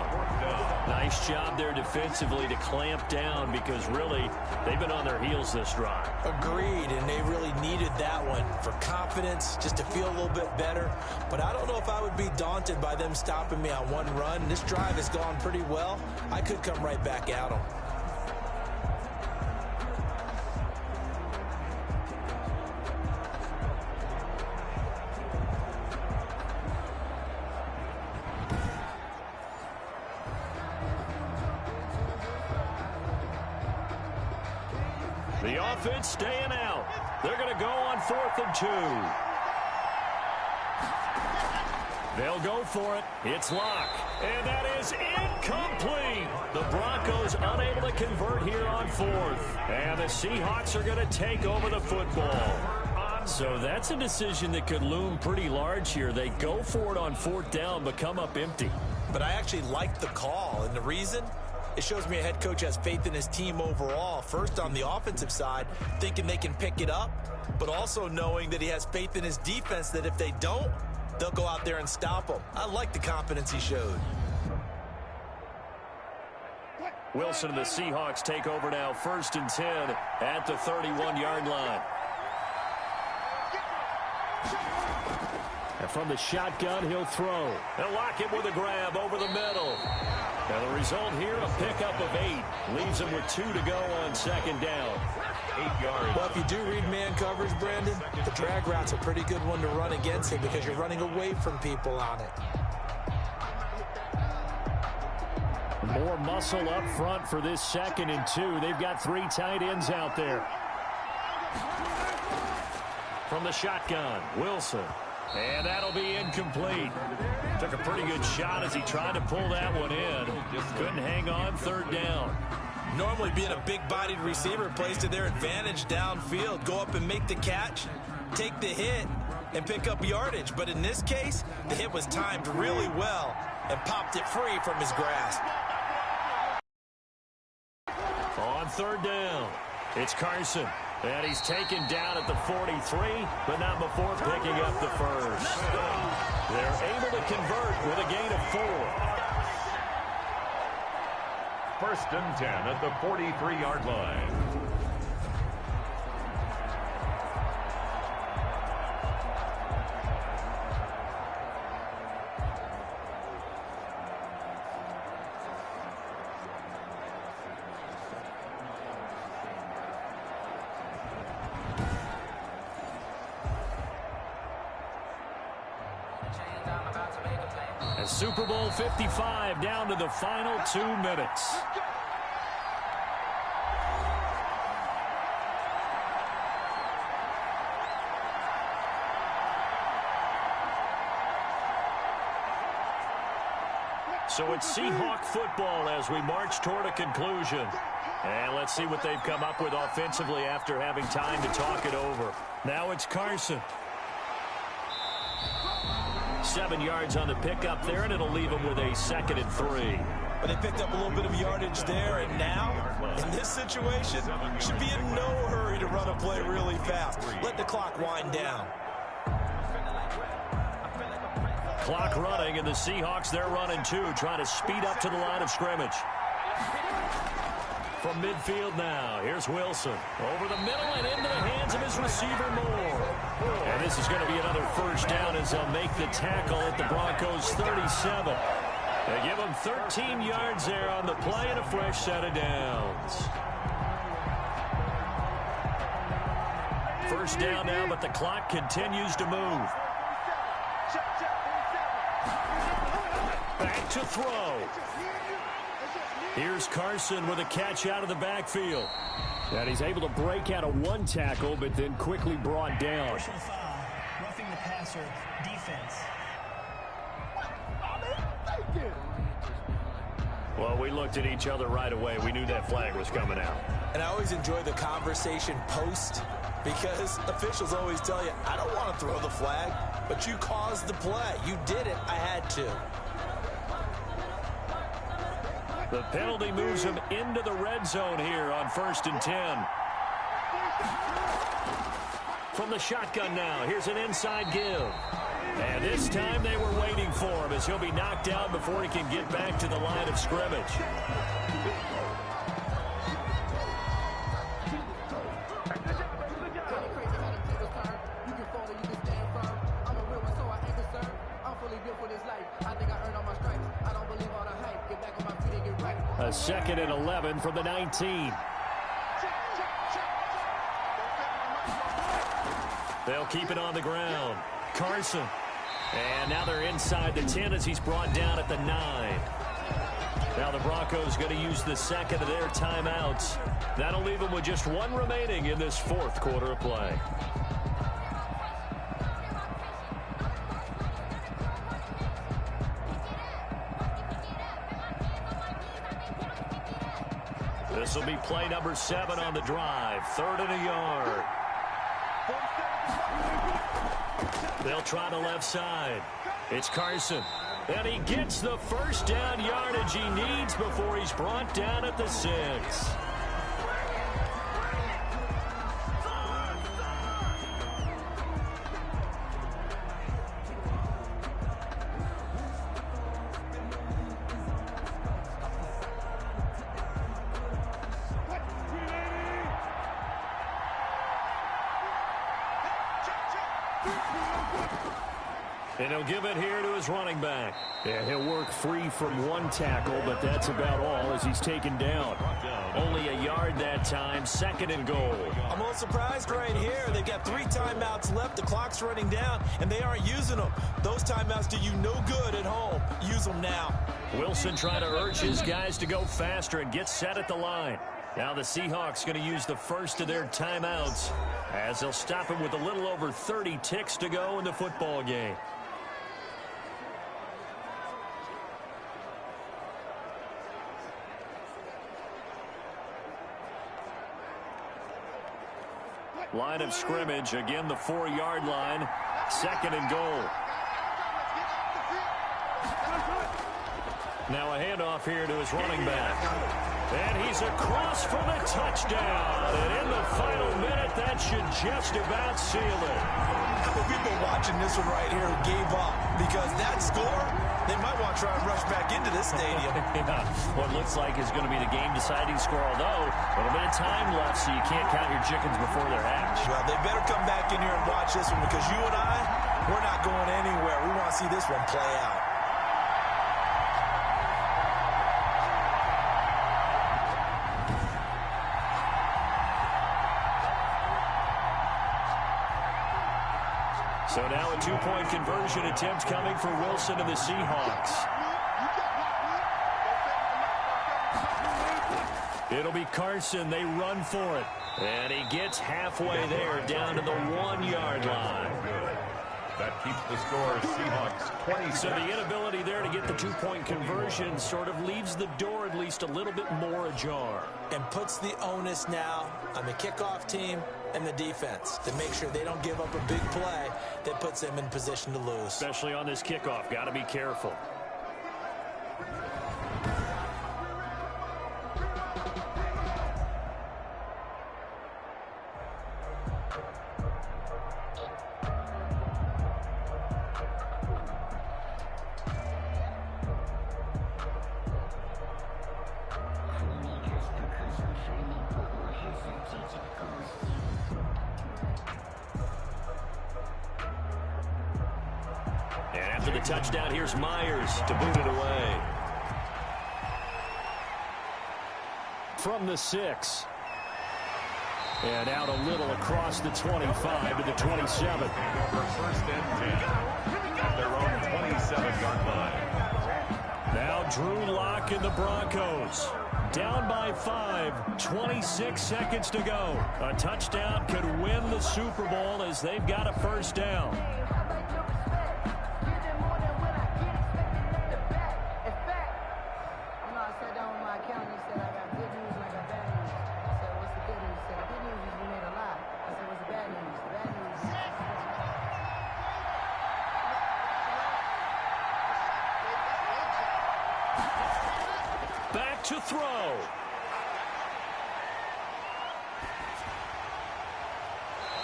Nice job there defensively to clamp down because really they've been on their heels this drive. Agreed, and they really needed that one for confidence, just to feel a little bit better. But I don't know if I would be daunted by them stopping me on one run. This drive has gone pretty well. I could come right back at them. The offense staying out. They're going to go on 4th and 2. They'll go for it. It's Locke. And that is incomplete. The Broncos unable to convert here on 4th. And the Seahawks are going to take over the football. So that's a decision that could loom pretty large here. They go for it on 4th down, but come up empty. But I actually like the call, and the reason? It shows me a head coach has faith in his team overall. First, on the offensive side, thinking they can pick it up, but also knowing that he has faith in his defense that if they don't, they'll go out there and stop them. I like the confidence he showed. Wilson and the Seahawks take over now, 1st and 10 at the 31-yard line. And from the shotgun, he'll throw. They'll lock it with a grab over the middle. Now the result here, a pickup of 8. Leaves him with 2 to go on 2nd down. 8 yards. Well, if you do read man coverage, Brandon, the drag route's a pretty good one to run against him because you're running away from people on it. More muscle up front for this 2nd and 2. They've got 3 tight ends out there. From the shotgun, Wilson. And that'll be incomplete. Took a pretty good shot as he tried to pull that one in. Just couldn't hang on 3rd down. Normally being a big-bodied receiver plays to their advantage downfield. Go up and make the catch, take the hit, and pick up yardage. But in this case, the hit was timed really well and popped it free from his grasp. On 3rd down, it's Carson. And he's taken down at the 43, but not before picking up the first. They're able to convert with a gain of 4. 1st and 10 at the 43-yard line. As Super Bowl 55 down to the final 2 minutes. So it's Seahawk football as we march toward a conclusion. And let's see what they've come up with offensively after having time to talk it over. Now it's Carson. 7 yards on the pickup there, and it'll leave him with a 2nd and 3. But they picked up a little bit of yardage there, and now, in this situation, should be in no hurry to run a play really fast. Let the clock wind down. Clock running, and the Seahawks, they're running too, trying to speed up to the line of scrimmage. From midfield now, here's Wilson. Over the middle and into the hands of his receiver, Moore. And this is going to be another first down as they'll make the tackle at the Broncos' 37. They give him 13 yards there on the play and a fresh set of downs. First down now, but the clock continues to move. Back to throw. Here's Carson with a catch out of the backfield. And he's able to break out of one tackle, but then quickly brought down. Personal foul, roughing the passer, defense. Well, we looked at each other right away. We knew that flag was coming out. And I always enjoy the conversation post because officials always tell you, I don't want to throw the flag, but you caused the play. You did it. I had to. The penalty moves him into the red zone here on 1st and 10. From the shotgun now, here's an inside give. And this time they were waiting for him as he'll be knocked out before he can get back to the line of scrimmage. A 2nd and 11 from the 19. They'll keep it on the ground. Carson. And now they're inside the 10 as he's brought down at the 9. Now the Broncos going to use the 2nd of their timeouts. That'll leave them with just 1 remaining in this 4th quarter of play. This will be play number 7 on the drive. 3rd and a yard. They'll try the left side. It's Carson. And he gets the first down yardage he needs before he's brought down at the 6. And he'll give it here to his running back. Yeah, he'll work free from one tackle, but that's about all as he's taken down. Only a yard that time, 2nd and goal. I'm a little surprised right here. They've got 3 timeouts left. The clock's running down, and they aren't using them. Those timeouts do you no good at home. Use them now. Wilson trying to urge his guys to go faster and get set at the line. Now the Seahawks going to use the first of their timeouts as they'll stop him with a little over 30 ticks to go in the football game. Line of scrimmage, again the 4-yard line, 2nd and goal. Now a handoff here to his running back. And he's across for the touchdown. And in the final minute, that should just about seal it. How many people watching this one right here who gave up? Because that score, they might want to try and rush back into this stadium. Yeah, what looks like is going to be the game-deciding score, although a little bit of time left, so you can't count your chickens before they're hatched. Well, they better come back in here and watch this one because you and I, we're not going anywhere. We want to see this one play out. So now a 2-point conversion attempt coming for Wilson and the Seahawks. It'll be Carson. They run for it. And he gets halfway there down to the 1-yard line. That keeps the score Seahawks 20. So the inability there to get the two-point conversion sort of leaves the door at least a little bit more ajar. And puts the onus now on the kickoff team and the defense to make sure they don't give up a big play that puts them in position to lose. Especially on this kickoff. Got to be careful. And after the touchdown, here's Myers to boot it away. From the 6. And out a little across the 25 to the 27. For first and 10 at their own 27-yard line. Now Drew Lock and the Broncos. Down by 5, 26 seconds to go. A touchdown could win the Super Bowl as they've got a first down. Back to throw.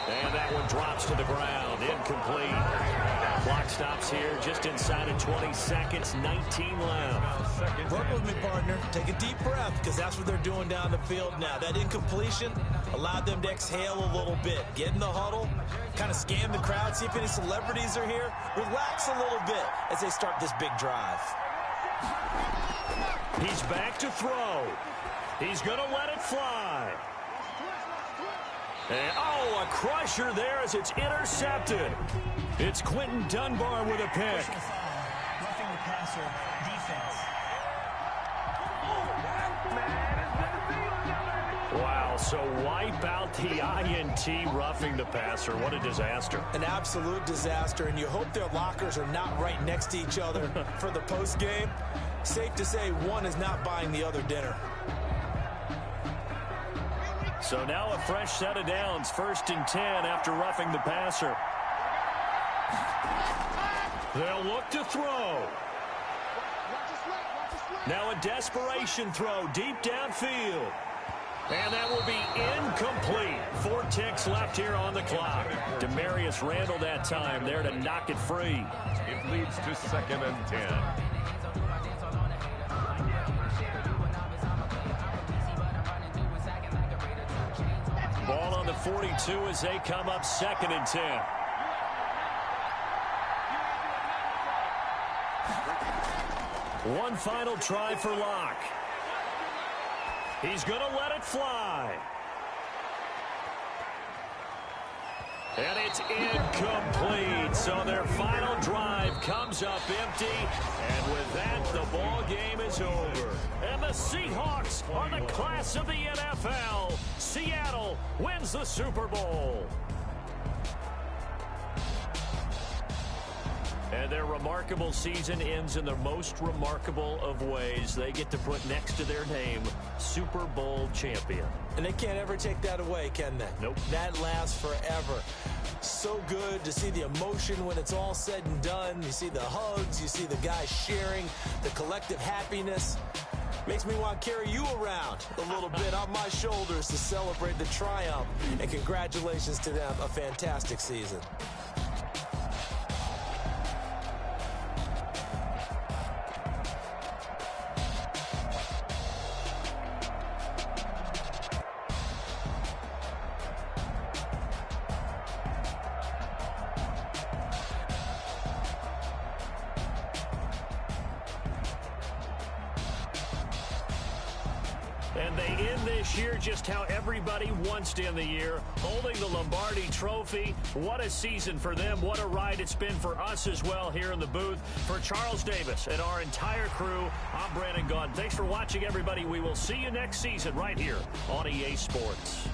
And that one drops to the ground. Incomplete. Clock stops here just inside of 20 seconds. 19 left. Work with me, partner. Take a deep breath, because that's what they're doing down the field now. That incompletion allowed them to exhale a little bit. Get in the huddle, kind of scan the crowd, see if any celebrities are here. Relax a little bit as they start this big drive. He's back to throw. He's going to let it fly. And, oh, a crusher there as it's intercepted. It's Quentin Dunbar with a pick. Roughing the passer, defense. Wow, so wipe out the INT roughing the passer. What a disaster. An absolute disaster, and you hope their lockers are not right next to each other for the postgame. Safe to say one is not buying the other dinner. So now a fresh set of downs, 1st and 10 after roughing the passer. They'll look to throw. Now a desperation throw deep downfield. And that will be incomplete. 4 ticks left here on the clock. Demarius Randall that time there to knock it free. It leads to 2nd and 10. Ball on the 42 as they come up 2nd and 10. One final try for Locke. He's going to let it fly. And it's incomplete. So their final drive comes up empty. And with that, the ball game is over. And the Seahawks are the class of the NFL. Seattle wins the Super Bowl. And their remarkable season ends in the most remarkable of ways. They get to put next to their name, Super Bowl champion. And they can't ever take that away, can they? Nope. That lasts forever. So good to see the emotion when it's all said and done. You see the hugs, you see the guys sharing, the collective happiness. Makes me want to carry you around a little bit on my shoulders to celebrate the triumph. And congratulations to them, a fantastic season. And they end this year just how everybody wants to end the year, holding the Lombardi Trophy. What a season for them. What a ride it's been for us as well here in the booth. For Charles Davis and our entire crew, I'm Brandon Gaudin. Thanks for watching, everybody. We will see you next season right here on EA Sports.